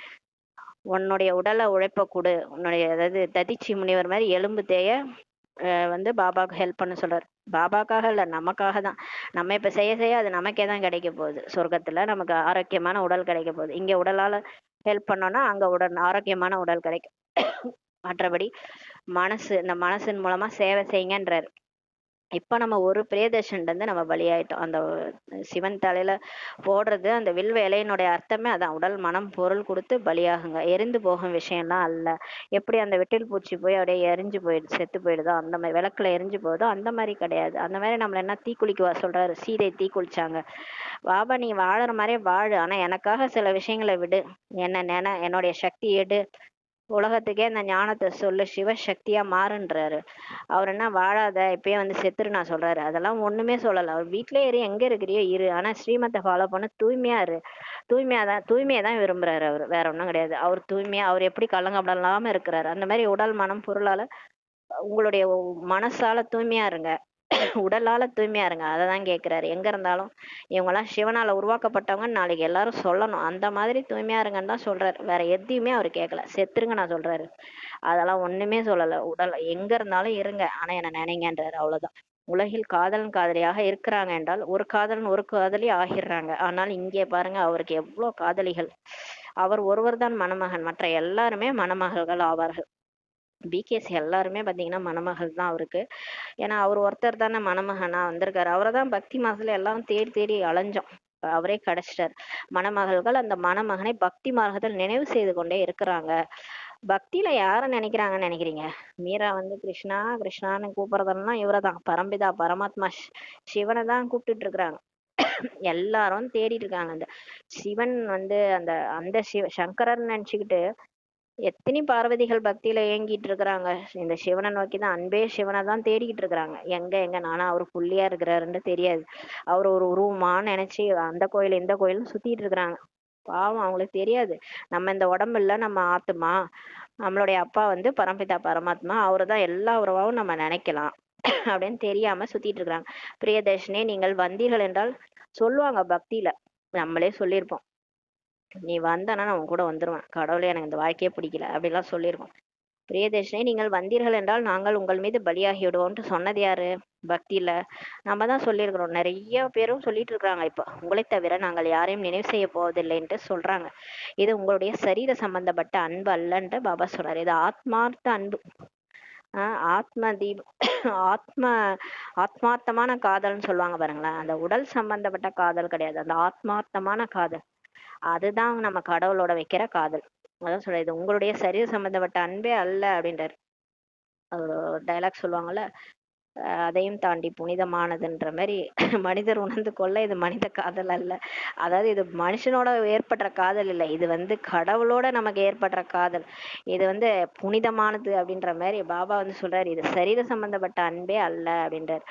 உன்னுடைய உடலை உழைப்ப கொடு, உன்னுடைய அதாவது ததிச்சி முனிவர் மாதிரி எலும்பு தேய வந்து பாபாவுக்கு ஹெல்ப் பண்ண சொல்றாரு. பாபாக்காக இல்ல, நமக்காக தான். நம்ம இப்ப செய்ய செய்ய அது நமக்கே தான் கிடைக்க போகுது. சொர்க்கத்துல நமக்கு ஆரோக்கியமான உடல் கிடைக்க போகுது. இங்க உடலால ஹெல்ப் பண்ணோம்னா அங்க உடல் ஆரோக்கியமான உடல் கிடைக்கும். மற்றபடி மனசு, இந்த மனசின் மூலமா சேவை செய்யுங்கன்றாரு. இப்ப நம்ம ஒரு பிரியதர்ஷன்ல இருந்து நம்ம பலியாயிட்டோம். அந்த சிவன் தலையில போடுறது அந்த வில்வ இலையினுடைய அர்த்தமே அதான், உடல் மனம் பொருள் கொடுத்து பலியாகுங்க. எரிந்து போகும் விஷயம்லாம் அல்ல. எப்படி அந்த வெட்டில் பூச்சி போய் அப்படியே எரிஞ்சு போயிடுது, செத்து போயிடுதோ, அந்த மாதிரி விளக்குல எரிஞ்சு போகுதோ அந்த மாதிரி கிடையாது. அந்த மாதிரி நம்மள என்ன தீக்குளிக்குவா சொல்றாரு, சீதை தீக்குளிச்சாங்க. பாபா நீ வாழற மாதிரியே வாழு, ஆனா எனக்காக சில விஷயங்களை விடு, என்னுடைய சக்தி எடு, உலகத்துக்கே அந்த ஞானத்தை சொல்லு, சிவசக்தியா மாறுன்றாரு. அவர் என்ன வாழாத இப்பயே வந்து செத்துரு நான் சொல்றாரு? அதெல்லாம் ஒண்ணுமே சொல்லல. அவர் வீட்லயே இரு, எங்க இருக்கிறியோ இரு, ஆனா ஸ்ரீமத்தை ஃபாலோ பண்ண, தூய்மையா இரு. தூய்மையை தான் விரும்புறாரு அவர், வேற ஒண்ணும் கிடையாது. அவர் தூய்மையா, அவர் எப்படி கலங்கப்படம் இல்லாம இருக்கிறாரு, அந்த மாதிரி உடல் மனம் பொருளால உங்களுடைய மனசால தூய்மையா இருங்க, உடலால தூய்மையா இருங்க. அததான் கேக்குறாரு. எங்க இருந்தாலும் இவங்கெல்லாம் சிவனால உருவாக்கப்பட்டவங்க நாளைக்கு எல்லாரும் சொல்லணும், அந்த மாதிரி தூய்மையா இருங்கன்னு தான் சொல்றாரு. வேற எதையுமே அவர் கேட்கல. செத்துருங்க நான் சொல்றாரு, அதெல்லாம் ஒண்ணுமே சொல்லல. உடல் எங்க இருந்தாலும் இருங்க, ஆனா என்ன நினைங்கன்றாரு, அவ்வளவுதான். உலகில் காதலன் காதலியாக இருக்கிறாங்க என்றால் ஒரு காதலன் ஒரு காதலி ஆகிடுறாங்க. ஆனால் இங்கே பாருங்க, அவருக்கு எவ்வளோ காதலிகள். அவர் ஒருவர் தான் மணமகன், மற்ற எல்லாருமே மணமகள்கள் ஆவார்கள். பிகேசி எல்லாருமே பாத்தீங்கன்னா மணமகள் தான் அவருக்கு. ஏன்னா அவர் ஒருத்தர் தானே மணமகனா வந்திருக்காரு. அவரை தான் பக்தி மாசத்துல எல்லாம் தேடி தேடி அலைஞ்சோம். அவரே கிடைச்சிட்டார். மணமகள்கள் அந்த மணமகனை பக்தி மார்க்கத்தில் நினைவு செய்து கொண்டே இருக்கிறாங்க. பக்தியில யார நினைக்கிறாங்கன்னு நினைக்கிறீங்க? மீரா வந்து கிருஷ்ணா கிருஷ்ணான்னு கூப்பிடுறதெல்லாம் இவரதான், பரம்பிதா பரமாத்மா சிவனை தான் கூப்பிட்டுட்டு இருக்கிறாங்க. எல்லாரும் தேடிட்டு இருக்காங்க. அந்த சிவன் வந்து அந்த அந்த சங்கரன் நினைச்சுக்கிட்டு எத்தனை பார்வதிகள் பக்தியில ஏங்கிட்டு இருக்கிறாங்க. இந்த சிவனை நோக்கிதான், அன்பே சிவனை தான் தேடிக்கிட்டு இருக்கிறாங்க. எங்க எங்க நானா அவரு புள்ளியா இருக்கிறாருன்னு தெரியாது. அவர் ஒரு உருவமா நினைச்சு அந்த கோயில் இந்த கோயிலும் சுத்திட்டு இருக்கிறாங்க. பாவம், அவங்களுக்கு தெரியாது நம்ம இந்த உடம்பு இல்ல, நம்ம ஆத்துமா, நம்மளுடைய அப்பா வந்து பரம்பிதா பரமாத்மா, அவரு தான் எல்லா உறவாவும் நம்ம நினைக்கலாம் அப்படின்னு தெரியாம சுத்திட்டு இருக்கிறாங்க. பிரியதர்ஷினி, நீங்கள் வந்தீர்கள் என்றால் சொல்லுவாங்க பக்தியில, நம்மளே சொல்லியிருப்போம், நீ வந்தனா நான் உன் கூட வந்துருவேன், கடவுளே எனக்கு இந்த வாழ்க்கையே பிடிக்கல அப்படிலாம் சொல்லியிருக்கோம். பிரியதர்ஷினி, நீங்கள் வந்தீர்கள் என்றால் நாங்கள் உங்கள் மீது பலியாகி விடுவோம்ட்டு சொன்னது யாரு? பக்தியில நம்ம தான் சொல்லியிருக்கிறோம். நிறைய பேரும் சொல்லிட்டு இருக்கிறாங்க, இப்போ உங்களை தவிர நாங்கள் யாரையும் நினைவு செய்ய போவதில்லைன்ட்டு சொல்றாங்க. இது உங்களுடைய சரீர சம்பந்தப்பட்ட அன்பு அல்லன்ட்டு பாபா சொல்றாரு. இது ஆத்மார்த்த அன்பு. ஆத்ம தீபம் ஆத்ம ஆத்மார்த்தமான காதல்னு சொல்லுவாங்க பாருங்களேன். அந்த உடல் சம்பந்தப்பட்ட காதல் கிடையாது, அந்த ஆத்மார்த்தமான காதல். அதுதான் நம்ம கடவுளோட வைக்கிற காதல். அதான் சொல்றது, இது உங்களுடைய சரீர சம்பந்தப்பட்ட அன்பே அல்ல அப்படின்றாரு. ஒரு டைலாக் சொல்லுவாங்கல்ல, அதையும் தாண்டி புனிதமானதுன்ற மாதிரி மனிதர் உணர்ந்து கொள்ள இது மனித காதல் அல்ல. அதாவது இது மனுஷனோட ஏற்படுற காதல் இல்லை, இது வந்து கடவுளோட நமக்கு ஏற்படுற காதல். இது வந்து புனிதமானது அப்படின்ற மாதிரி பாபா வந்து சொல்றாரு. இது சரீர சம்பந்தப்பட்ட அன்பே அல்ல அப்படின்றாரு.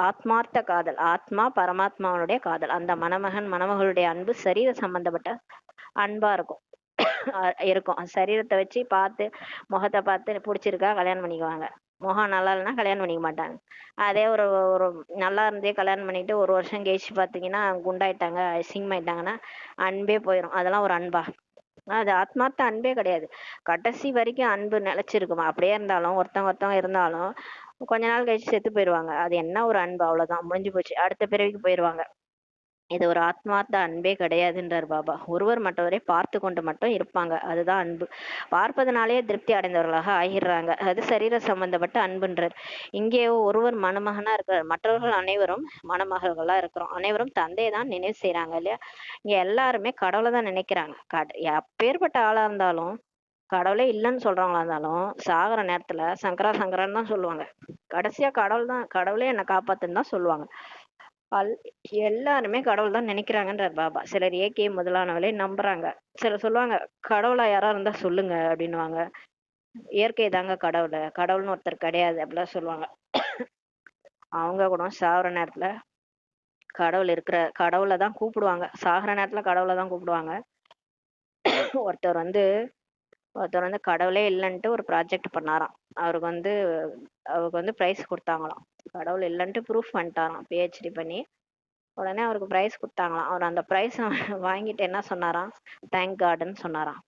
ஆத்மார்த்த காதல், ஆத்மா பரமாத்மாவனுடைய காதல். அந்த மணமகன் மணமகளுடைய அன்பு சரீர சம்பந்தப்பட்ட அன்பா இருக்கும். இருக்கும். சரீரத்தை வச்சு பார்த்து, முகத்தை பார்த்து பிடிச்சிருக்கா கல்யாணம் பண்ணிக்குவாங்க. முகம் நல்லா இல்லைன்னா கல்யாணம் பண்ணிக்க மாட்டாங்க. அதே ஒரு ஒரு நல்லா இருந்தே கல்யாணம் பண்ணிட்டு ஒரு வருஷம் கழிச்சு பார்த்தீங்கன்னா குண்டாயிட்டாங்க, அசிங்கமாயிட்டாங்கன்னா அன்பே போயிடும். அதெல்லாம் ஒரு அன்பா? அது ஆத்மார்த்த அன்பே கிடையாது. கடைசி வரைக்கும் அன்பு நிலைச்சிருக்குமா? அப்படியே இருந்தாலும் ஒருத்தவங்க இருந்தாலும் கொஞ்ச நாள் கழிச்சு செத்து போயிடுவாங்க. அது என்ன ஒரு அன்பு? அவ்வளவுதான், முடிஞ்சு போச்சு, அடுத்த பிறவிக்கு போயிடுவாங்க. இது ஒரு ஆத்மார்த்த அன்பே கிடையாதுன்றார் பாபா. ஒருவர் மற்றவரை பார்த்து கொண்டு மட்டும் இருப்பாங்க, அதுதான் அன்பு. பார்ப்பதனாலேயே திருப்தி அடைந்தவர்களாக ஆகிடுறாங்க, அது சரீர சம்பந்தப்பட்ட அன்புன்றார். இங்கே ஒருவர் மணமகனா இருக்கிறார், மற்றவர்கள் அனைவரும் மணமகள்களா இருக்கிறோம். அனைவரும் தந்தையை தான் நினைவு செய்யறாங்க இல்லையா? இங்க எல்லாருமே கடவுளை தான் நினைக்கிறாங்க. எப்பேற்பட்ட ஆளா இருந்தாலும், கடவுளே இல்லைன்னு சொல்றவங்களா இருந்தாலும் சாகுற நேரத்துல சங்கரா சங்கரான்னு தான் சொல்லுவாங்க. கடைசியா கடவுள் தான், கடவுளே என்னை காப்பாத்துன்னு தான் சொல்லுவாங்க. அல் எல்லாருமே கடவுள் தான் நினைக்கிறாங்கன்றார் பாபா. சிலர் ஏகே முதலானவளே நம்புறாங்க. சிலர் சொல்லுவாங்க, கடவுளா யாரா இருந்தா சொல்லுங்க அப்படின்னுவாங்க. இயற்கை தாங்க கடவுள், கடவுள்னு ஒருத்தர் கிடையாது அப்படிலாம் சொல்லுவாங்க. அவங்க கூட சாகுற நேரத்துல கடவுள் இருக்கிற கடவுளை தான் கூப்பிடுவாங்க. சாகுற நேரத்துல கடவுளை தான் கூப்பிடுவாங்க. ஒருத்தர் வந்து ஒருத்தர் வந்து கடவுளே இல்லைன்ட்டு ஒரு ப்ராஜெக்ட் பண்ணாராம். அவருக்கு வந்து ப்ரைஸ் கொடுத்தாங்களாம். கடவுள் இல்லைன்ட்டு ப்ரூஃப் பண்ணிட்டாராம் பிஹெச்டி பண்ணி. உடனே அவருக்கு ப்ரைஸ் கொடுத்தாங்களாம். அவர் அந்த ப்ரைஸ் வாங்கிட்டு என்ன சொன்னாராம்? தேங்க் காடுன்னு சொன்னாராம்.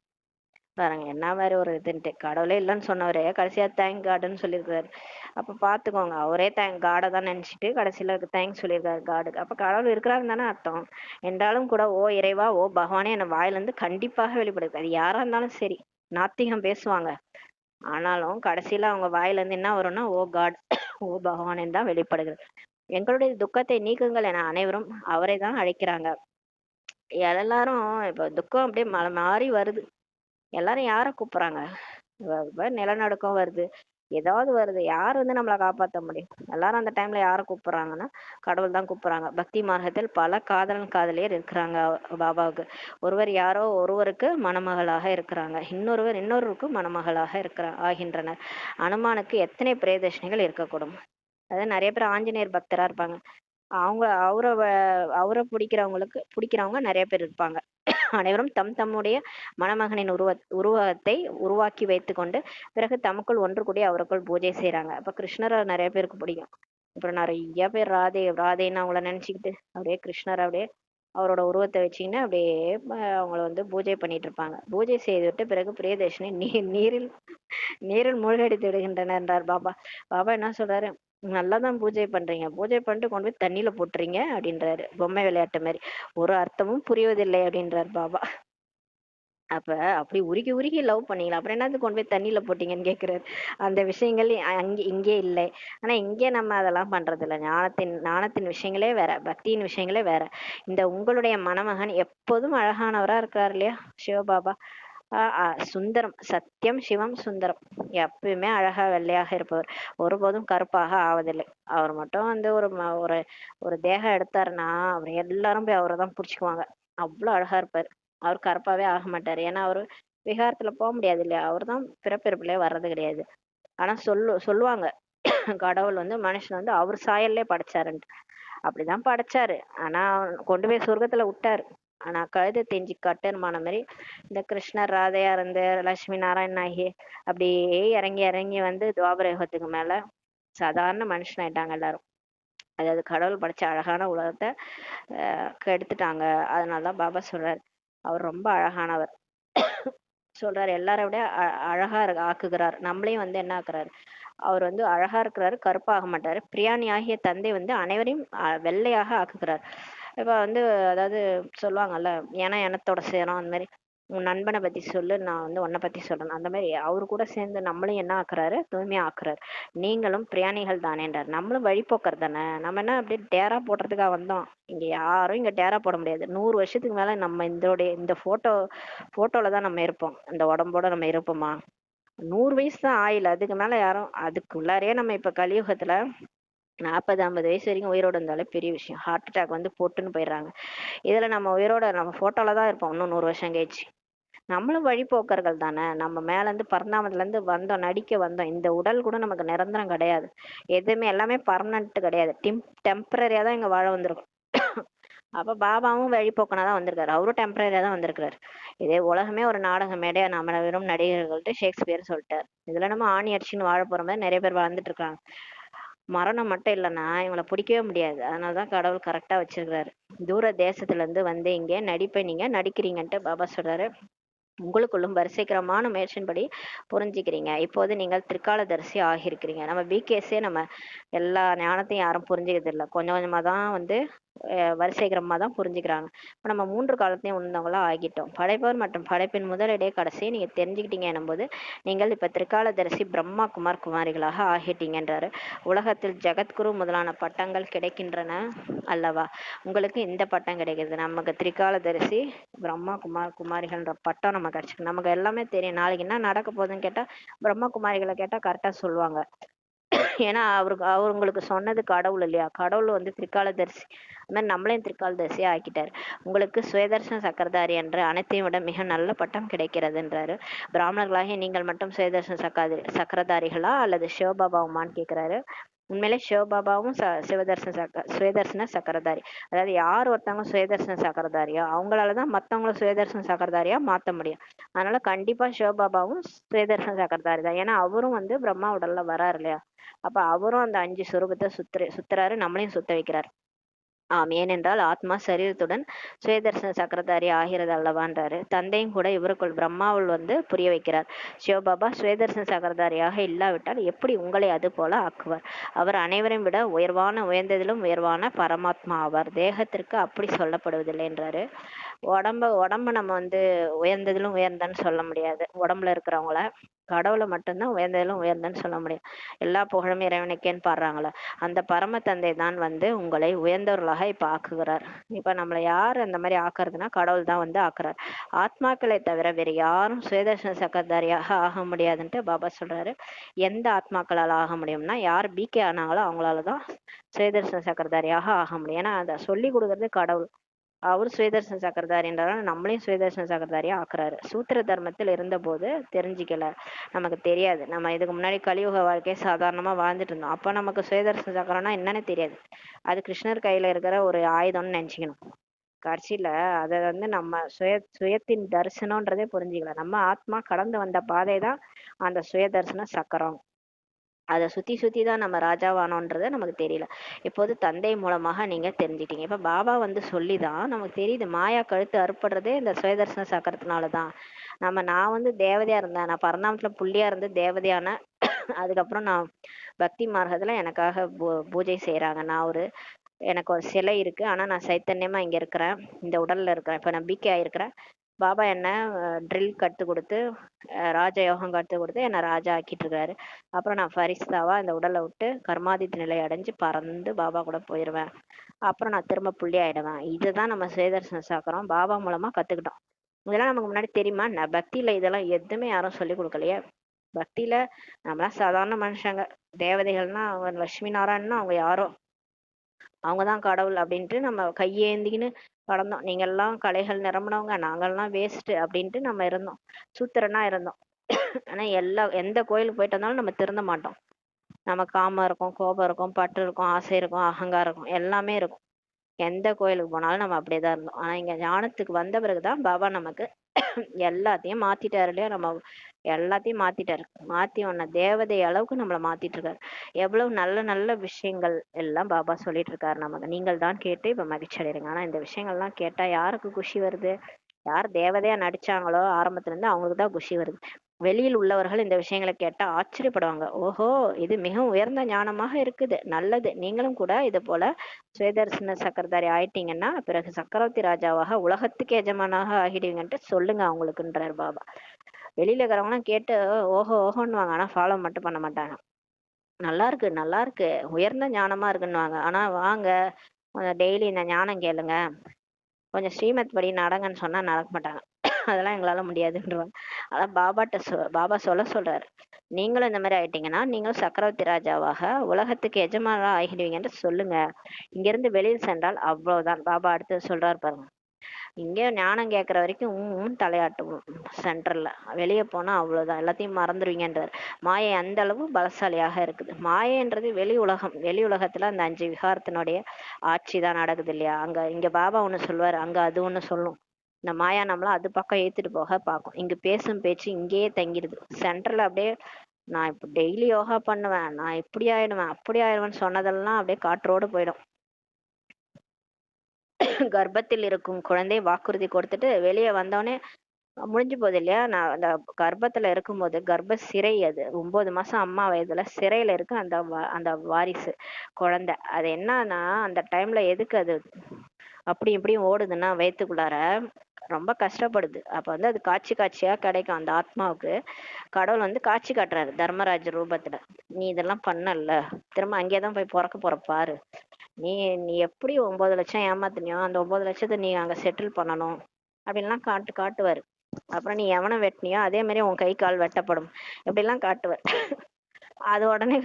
பாருங்க என்ன மாதிரி ஒரு இதுன்ட்டு. கடவுளே இல்லைன்னு சொன்னவரே கடைசியா தேங்க் காடுன்னு சொல்லியிருக்காரு. அப்ப பாத்துக்கோங்க, அவரே தேங்க் காடை தான் நினைச்சிட்டு கடைசியில தேங்க்ஸ் சொல்லியிருக்காரு காடுக்கு. அப்ப கடவுள் இருக்கிறாருன்னு தானே அர்த்தம். என்றாலும் கூட ஓ இறைவா, ஓ பகவானே என்ன வாயில இருந்து கண்டிப்பாக வெளிப்படுது. அது யாரா இருந்தாலும் சரி. நாத்திகம் பேசுவாங்க, ஆனாலும் கடைசியில அவங்க வாயில இருந்து என்ன வரும்னா ஓ காட், ஓ பகவானே தான் வெளிப்படுகிறது. எங்களுடைய துக்கத்தை நீக்குங்கள் என அனைவரும் அவரை தான் அழைக்கிறாங்க. எல்லாரும் இப்ப துக்கம் அப்படியே மாறி வருது. எல்லாரும் யார கூப்பிடுறாங்க? நிலநடுக்கம் வருது, ஏதாவது வருது, யார் வந்து நம்மளை காப்பாற்ற முடியும்? எல்லாரும் அந்த டைம்ல யார கூப்பிடுறாங்கன்னா கடவுள் தான் கூப்பிடுறாங்க. பக்தி மார்க்கத்தில் பல காதலன் காதலியர் இருக்கிறாங்க பாபாவுக்கு. ஒருவர் யாரோ ஒருவருக்கு மணமகளாக இருக்கிறாங்க, இன்னொருவர் இன்னொருவருக்கு மணமகளாக ஆகின்றனர். அனுமானுக்கு எத்தனை பிரேதர்ஷினிகள் இருக்கக்கூடும்? அதாவது நிறைய பேர் ஆஞ்சநேயர் பக்தரா இருப்பாங்க. அவங்க அவரை பிடிக்கிறவங்க நிறைய பேர் இருப்பாங்க. அனைவரும் தம்முடைய மணமகனின் உருவத்தை உருவாக்கி வைத்துக்கொண்டு பிறகு தமக்குள் ஒன்று கூடி அவருக்குள் பூஜை செய்யறாங்க. அப்ப கிருஷ்ணரை நிறைய பேருக்கு பிடிக்கும். அப்புறம் நிறைய பேர் ராதேன்னு அவங்கள நினைச்சுக்கிட்டு அப்படியே கிருஷ்ணர் அப்படியே அவரோட உருவத்தை வச்சுக்கின்னு அப்படியே அவங்கள வந்து பூஜை பண்ணிட்டு இருப்பாங்க. பூஜை செய்துவிட்டு பிறகு பிரியதர்ஷினி நீரில் மூழ்கடித்து விடுகின்றனர் என்றார் பாபா. பாபா என்ன சொல்றாரு? நல்லா தான் பூஜை பண்றீங்க. பூஜை பண்ணிட்டு கொண்டு போய் தண்ணீல போட்டுறீங்க அப்படின்றாரு. பொம்மை விளையாட்டு மாரி. ஒரு அர்த்தமும் புரிவதில்லை அப்படின்றார் பாபா. அப்ப அப்படி உருகி உருகி லவ் பண்ணீங்களா? அப்புறம் என்னத்துக்கு கொண்டு போய் தண்ணீல போட்டீங்கன்னு கேட்கிறாரு. அந்த விஷயங்கள் இங்கே இல்லை. ஆனா இங்கே நம்ம அதெல்லாம் பண்றது இல்ல. ஞானத்தின் விஷயங்களே வேற, பக்தியின் விஷயங்களே வேற. இந்த உங்களுடைய மணமகன் எப்போதும் அழகானவரா இருக்கிறார் இல்லையா? சிவபாபா. சுந்தரம், சத்தியம் சிவம் சுந்தரம். எப்பயுமே அழகா வெள்ளையாக இருப்பவர். ஒருபோதும் கருப்பாக ஆவதில்லை. அவர் மட்டும் வந்து ஒரு ஒரு தேகம் எடுத்தாருன்னா அவர் எல்லாரும் போய் அவரை தான் புடிச்சுக்குவாங்க. அவ்வளவு அழகா இருப்பாரு. அவர் கருப்பாவே ஆக மாட்டாரு. ஏன்னா அவரு விகாரத்துல போக முடியாது இல்லையா? அவர் தான் பிறப்பிறப்புலயே வர்றது கிடையாது. ஆனா சொல்லுவாங்க கடவுள் வந்து மனுஷன் வந்து அவர் சாயல்லே படைச்சாருன்ட்டு. அப்படிதான் படைச்சாரு. ஆனா கொண்டு போய் சொர்க்கத்துல விட்டாரு. ஆனா கழுதை தெஞ்சி கட்டுமான மாதிரி இந்த கிருஷ்ணர் ராதையா இருந்து லட்சுமி நாராயண ஆகி அப்படியே இறங்கி இறங்கி வந்து துவாபர யுகத்துக்கு மேல சாதாரண மனுஷன் ஆயிட்டாங்க எல்லாரும். அதாவது கடவுள் படைச்ச அழகான உலகத்தை கெடுத்துட்டாங்க. அதனாலதான் பாபா சொல்றாரு அவர் ரொம்ப அழகானவர். சொல்றாரு எல்லாரை விட அழகா ஆக்குகிறார். நம்மளையும் வந்து என்ன ஆக்குறாரு, அவர் வந்து அழகா இருக்கிறாரு, கருப்பாக மாட்டாரு. பிரியாணி ஆகிய தந்தை வந்து அனைவரையும் வெள்ளையாக ஆக்குகிறார். இப்ப வந்து அதாவது சொல்லுவாங்கல்ல, ஏன்னா எனத்தோட சேரும் அந்த மாதிரி. உன் நண்பனை பத்தி சொல்லு, நான் வந்து உன்னை பத்தி சொல்லணும். அந்த மாதிரி அவரு கூட சேர்ந்து நம்மளையும் என்ன ஆக்குறாரு, தூய்மையா ஆக்குறாரு. நீங்களும் பிரியாணிகள் தானேன்றார். நம்மளும் வழிபோக்கர் தானே. நம்ம என்ன அப்படியே டேரா போடுறதுக்காக வந்தோம். இங்க யாரும் இங்க டேரா போட முடியாது. 100 வருஷத்துக்கு மேல நம்ம இந்த போட்டோல தான் நம்ம இருப்போம். இந்த உடம்போட நம்ம இருப்போமா? 100 வயசு தான் ஆயுள். அதுக்கு மேல யாரும் அதுக்குள்ளாரே நம்ம இப்ப கலியுகத்துல 40 50 வயசு வரைக்கும் உயிரோட இருந்தாலே பெரிய விஷயம். ஹார்ட் அட்டாக் வந்து போட்டுன்னு போயிடுறாங்க. இதுல நம்ம உயிரோட நம்ம போட்டோல தான் இருப்போம் இன்னும் 100 வருஷம் கழிச்சு. நம்மளும் வழிபோக்கர்கள் தானே. நம்ம மேல இருந்து பரிணாமத்துல இருந்து வந்தோம், நடிக்க வந்தோம். இந்த உடல் கூட நமக்கு நிரந்தரம் கிடையாது. எதுவுமே எல்லாமே பர்மனன்ட் கிடையாது. டெம்பரரியா தான் இங்க வாழ வந்திருக்கும். அப்ப பாபாவும் வழிபோக்கனா தான் வந்திருக்காரு. அவரும் டெம்பரரியா தான் வந்திருக்காரு. இதே உலகமே ஒரு நாடக மேடையா நாம வெறும் நடிகர்கள்ட்டு ஷேக்ஸ்பியர் சொல்லிட்டாரு. இதுல நம்ம ஆணி அடிச்சுன்னு வாழ போற மாதிரி நிறைய பேர் வாழ்ந்துட்டு இருக்காங்க. மரணம் மட்டும் இல்லைன்னா இவங்களை பிடிக்கவே முடியாது. அதனாலதான் கடவுள் கரெக்டா வச்சிருக்காரு. தூர தேசத்துல இருந்து வந்து இங்கே நடிப்பை நீங்க நடிக்கிறீங்கன்ட்டு பாபா சொல்றாரு. உங்களுக்குள்ளும் வரிசைக்கிரமான முயற்சியின்படி புரிஞ்சுக்கிறீங்க. இப்போது நீங்கள் திரிகாலதரிசி ஆகியிருக்கிறீங்க. நம்ம பிகேஸே நம்ம எல்லா ஞானத்தையும் யாரும் புரிஞ்சுக்கிறது இல்லை. கொஞ்சம் கொஞ்சமா தான் வந்து வரிசைக்கிரமா தான் புரிஞ்சுக்கிறாங்க. இப்ப நம்ம 3 காலத்தையும் உணர்ந்தவங்களா ஆகிட்டோம். படைப்பவர் மற்றும் படைப்பின் முதலிடையே கடைசியை நீங்க தெரிஞ்சுக்கிட்டீங்க எனும்போது நீங்கள் இப்ப திரிகாலதரிசி பிரம்மா குமாரிகளாக ஆகிட்டீங்கன்றாரு. உலகத்தில் ஜெகத்குரு முதலான பட்டங்கள் கிடைக்கின்றன அல்லவா? உங்களுக்கு இந்த பட்டம் கிடைக்குது. நமக்கு திரிகாலதரிசி பிரம்மா குமாரிகள்ன்ற பட்டம் நம்ம கிடைச்சிருக்கு. நமக்கு எல்லாமே தெரியும். நாளைக்கு என்ன நடக்க போகுதுன்னு கேட்டா பிரம்மா குமாரிகளை கேட்டா கரெக்டா சொல்லுவாங்க. ஏன்னா அவங்களுக்கு சொன்னது கடவுள் இல்லையா? கடவுள் வந்து திரிகாலதரிசி. அது மாதிரி நம்மளையும் திரிகாலதரிசியா ஆக்கிட்டாரு. உங்களுக்கு சுயதர்சன சக்கரதாரி என்று அனைத்தையும் விட மிக நல்ல பட்டம் கிடைக்கிறதுன்றாரு. பிராமணர்களாகிய நீங்கள் மட்டும் சுயதர்சன சக்கரதாரிகளா அல்லது சிவபாபாவுமான்னு கேட்கிறாரு. உண்மையிலே சிவபாபாவும் சுயதர்சன சக்கரதாரி. அதாவது யார் ஒருத்தவங்க சுயதர்சன சக்கரதாரியோ அவங்களாலதான் மத்தவங்கள சுயதர்சன சக்கரதாரியா மாத்த முடியும். அதனால கண்டிப்பா சிவபாபாவும் சுயதர்சன சக்கரதாரி தான். ஏன்னா அவரும் வந்து பிரம்மா உடல்ல வராரு இல்லையா? அப்ப அவரும் அந்த 5 சுரூபத்தை சுத்துறாரு, நம்மளையும் சுத்த வைக்கிறார். ஏனென்றால் ஆத்மா சரீரத்துடன் சுயதர்சன சக்கரதாரி ஆகிறது அல்லவான்றாரு. தந்தையும் கூட இவருக்குள் பிரம்மாவில் வந்து புரிய வைக்கிறார். சிவபாபா சுயதர்சன சக்கரதாரியாக இல்லாவிட்டால் எப்படி உங்களை அது போல ஆக்குவார்? அவர் அனைவரையும் விட உயர்ந்ததிலும் உயர்வான பரமாத்மா ஆவார். தேகத்திற்கு அப்படி சொல்லப்படுவதில்லை என்றாரு. உடம்ப நம்ம வந்து உயர்ந்ததிலும் உயர்ந்தன்னு சொல்ல முடியாது. உடம்புல இருக்கிறவங்கள கடவுளை மட்டும்தான் உயர்ந்ததிலும் உயர்ந்தன்னு சொல்ல முடியும். எல்லா புகழும் இறைவனுக்கேன்னு பாடுறாங்களே, அந்த பரம தந்தை தான் வந்து உங்களை உயர்ந்தவர்களாக இப்ப ஆக்குகிறார். இப்ப நம்மளை யார் அந்த மாதிரி ஆக்குறதுன்னா கடவுள் தான் வந்து ஆக்குறார். ஆத்மாக்களை தவிர வேறு யாரும் சுயதர்சன சக்கரதாரியாக ஆக முடியாதுன்ட்டு பாபா சொல்றாரு. எந்த ஆத்மாக்களால் ஆக முடியும்னா யார் பிகே ஆனாங்களோ அவங்களாலதான் சுயதர்சன சக்கரதாரியாக ஆக முடியும். ஏன்னா அதை சொல்லி கொடுக்கறது கடவுள். அவர் சுயதர்சன சக்கரதாரின்றாலும் நம்மளையும் சுயதர்சன சக்கரதாரியா ஆக்குறாரு. சூத்திர தர்மத்தில் இருந்தபோது தெரிஞ்சுக்கல, நமக்கு தெரியாது. நம்ம இதுக்கு முன்னாடி கலியுக வாழ்க்கையை சாதாரணமா வாழ்ந்துட்டு இருந்தோம். அப்ப நமக்கு சுயதர்சன சக்கரம்னா என்னன்னு தெரியாது. அது கிருஷ்ணர் கையில இருக்கிற ஒரு ஆயுதம்னு நினைச்சுக்கணும். கடைசியில அதை வந்து நம்ம சுயத்தின் தரிசனம்ன்றதே புரிஞ்சுக்கல. நம்ம ஆத்மா கடந்து வந்த பாதை தான் அந்த சுயதர்சன சக்கரம். அதை சுத்தி சுத்தி தான் நம்ம ராஜாவானோன்றது நமக்கு தெரியல. இப்போது தந்தை மூலமாக நீங்க தெரிஞ்சுட்டீங்க. இப்ப பாபா வந்து சொல்லிதான் நமக்கு தெரியுது. மாயா கழுத்து அறுப்படுறதே இந்த சுயதர்சன சக்கரத்தினாலதான். நான் வந்து தேவதையா இருந்தேன். நான் பரநாமத்துல புள்ளியா இருந்து தேவதையான அதுக்கப்புறம் நான் பக்தி மார்க்கத்துல எனக்காக பூஜை செய்யறாங்க. எனக்கு ஒரு சிலை இருக்கு, ஆனா நான் சைத்தன்யமா இங்க இருக்கிறேன், இந்த உடல்ல இருக்கிறேன். இப்ப நான் பிகே ஆயிருக்கிறேன். பாபா என்ன ட்ரில் கத்து கொடுத்து ராஜ யோகம் கத்து கொடுத்து என்னை ராஜா ஆக்கிட்டு இருக்காரு. அப்புறம் நான் ஃபரிஸ்தாவா இந்த உடலை விட்டு கர்மாதித்த நிலை அடைஞ்சு பறந்து பாபா கூட போயிடுவேன். அப்புறம் நான் திரும்ப புள்ளி ஆயிடுவேன். இதுதான் நம்ம சுயதர்சன சாக்கரம் பாபா மூலமா கத்துக்கிட்டோம். இதெல்லாம் நமக்கு முன்னாடி தெரியுமா? பக்தியில இதெல்லாம் எதுவுமே யாரும் சொல்லி கொடுக்கலையே. பக்தியில நம்மளாம் சாதாரண மனுஷங்க. தேவதைகள்னா அவங்க லட்சுமி நாராயணன்னா அவங்க யாரோ, அவங்கதான் கடவுள் அப்படின்ட்டு நம்ம கையேந்திக்கின்னு கடந்தோம். நீங்க எல்லாம் கலைகள் நிரம்பினவங்க, நாங்கெல்லாம் வேஸ்ட் அப்படின்ட்டு நம்ம இருந்தோம். சூத்திரனா இருந்தோம். ஆனா எந்த கோயிலுக்கு போயிட்டு வந்தாலும் நம்ம திருந்த மாட்டோம். நம்ம காமம் இருக்கும், கோபம் இருக்கும், பற்று இருக்கும், ஆசை இருக்கும், அகங்காரம் இருக்கும், எல்லாமே இருக்கும். எந்த கோயிலுக்கு போனாலும் நம்ம அப்படியேதான் இருந்தோம். ஆனா இங்க ஞானத்துக்கு வந்த பிறகுதான் பாபா நமக்கு எல்லாத்தையும் மாத்திட்டாரு இல்லையா? நம்ம எல்லாத்தையும் மாத்திட்டாரு. மாத்தி உன்ன தேவதை அளவுக்கு நம்மள மாத்திட்டு இருக்காரு. எவ்வளவு நல்ல நல்ல விஷயங்கள் எல்லாம் பாபா சொல்லிட்டு இருக்காரு நமக்கு. நீங்கள் தான் கேட்டு இப்ப மகிழ்ச்சி அடைறீங்க. ஆனா இந்த விஷயங்கள்லாம் கேட்டா யாருக்கு குஷி வருது? யார் தேவதையா நடிச்சாங்களோ ஆரம்பத்துல இருந்து அவங்களுக்கு தான் குஷி வருது. வெளியில் உள்ளவர்கள் இந்த விஷயங்களை கேட்டா ஆச்சரியப்படுவாங்க. ஓஹோ, இது மிகவும் உயர்ந்த ஞானமாக இருக்குது, நல்லது. நீங்களும் கூட இது போல சுயதர்சன சக்கரதாரி ஆயிட்டீங்கன்னா பிறகு சக்கரவர்த்தி ராஜாவாக உலகத்துக்கு எஜமானாக ஆகிடுவீங்கன்ட்டு சொல்லுங்க அவங்களுக்குன்றார் பாபா. வெளியில இருக்கிறவங்களாம் கேட்டு ஓஹோ ஓஹோன்னுவாங்க, ஆனா ஃபாலோ மட்டும் பண்ண மாட்டாங்க. நல்லா இருக்கு, நல்லா இருக்கு, உயர்ந்த ஞானமா இருக்குன்னுவாங்க. ஆனா வாங்க டெய்லி இந்த ஞானம் கேளுங்க, கொஞ்சம் ஸ்ரீமத் படி நடங்கன்னு சொன்னா நடக்க மாட்டாங்க. அதெல்லாம் எங்களால முடியாதுன்றவாங்க. அதான் பாபா சொல்றாரு, நீங்களும் இந்த மாதிரி ஆயிட்டீங்கன்னா நீங்களும் சக்கரவர்த்தி ராஜாவாக உலகத்துக்கு எஜமானா ஆகிடுவீங்கன்னு சொல்லுங்க. இங்க இருந்து வெளியில் சென்றால் அவ்வளவுதான். பாபா அடுத்து சொல்றாரு பாருங்க, இங்கே ஞானம் கேட்குற வரைக்கும் தலையாட்டுவோம். சென்டர்ல வெளியே போனா அவ்வளவுதான், எல்லாத்தையும் மறந்துடுவீங்கன்றார். மாயை அந்த அளவு பலசாலியாக இருக்குது. மாயைன்றது வெளி உலகம். வெளி உலகத்துல அந்த 5 விகாரத்தினுடைய ஆட்சி தான் நடக்குது இல்லையா? இங்க பாபா ஒண்ணு சொல்லுவாரு, அங்க அது ஒண்ணு சொல்லும். இந்த மாயா நம்மள அது பக்கம் ஏத்துட்டு போக பார்க்கும். இங்க பேசும் பேச்சு இங்கேயே தங்கிடுது. சென்டர்ல அப்படியே நான் இப்ப டெய்லி யோகா பண்ணுவேன், நான் இப்படி ஆயிடுவேன் அப்படி ஆயிடுவேன்னு சொன்னதெல்லாம் அப்படியே காற்றோடு போயிடும். கர்ப்பத்தில் இருக்கும் குழந்தை வாக்குறுதி கொடுத்துட்டு வெளியே வந்தோடனே முடிஞ்சு போகுது இல்லையா? நான் அந்த கர்ப்பத்துல இருக்கும்போது கர்ப்ப சிறை, அது 9 மாசம் அம்மா வயதுல சிறையில இருக்கு அந்த வாரிசு குழந்தை. அது என்னன்னா அந்த டைம்ல எதுக்கு அது அப்படி இப்படியும் ஓடுதுன்னா வயித்துக்குள்ளார ரொம்ப கஷ்டப்படுது. அப்ப அது காட்சி காட்சியா கிடைக்கும் அந்த ஆத்மாவுக்கு. கடவுள் காட்சி காட்டுறாரு தர்மராஜ ரூபத்துல. நீ இதெல்லாம் பண்ணல, திரும்ப அங்கேயேதான் போய் பிறக்க போற பாரு. நீ நீ எப்படி 9 லட்சம் ஏமாத்தினியோ அந்த 9 லட்சத்தை நீ அங்க செட்டில் பண்ணணும் அப்படின்லாம் காட்டுவாரு. அப்புறம் நீ எவனை வெட்டினியோ அதே மாதிரி உன் கை கால் வெட்டப்படும், இப்படிலாம் காட்டுவார். அது உடனே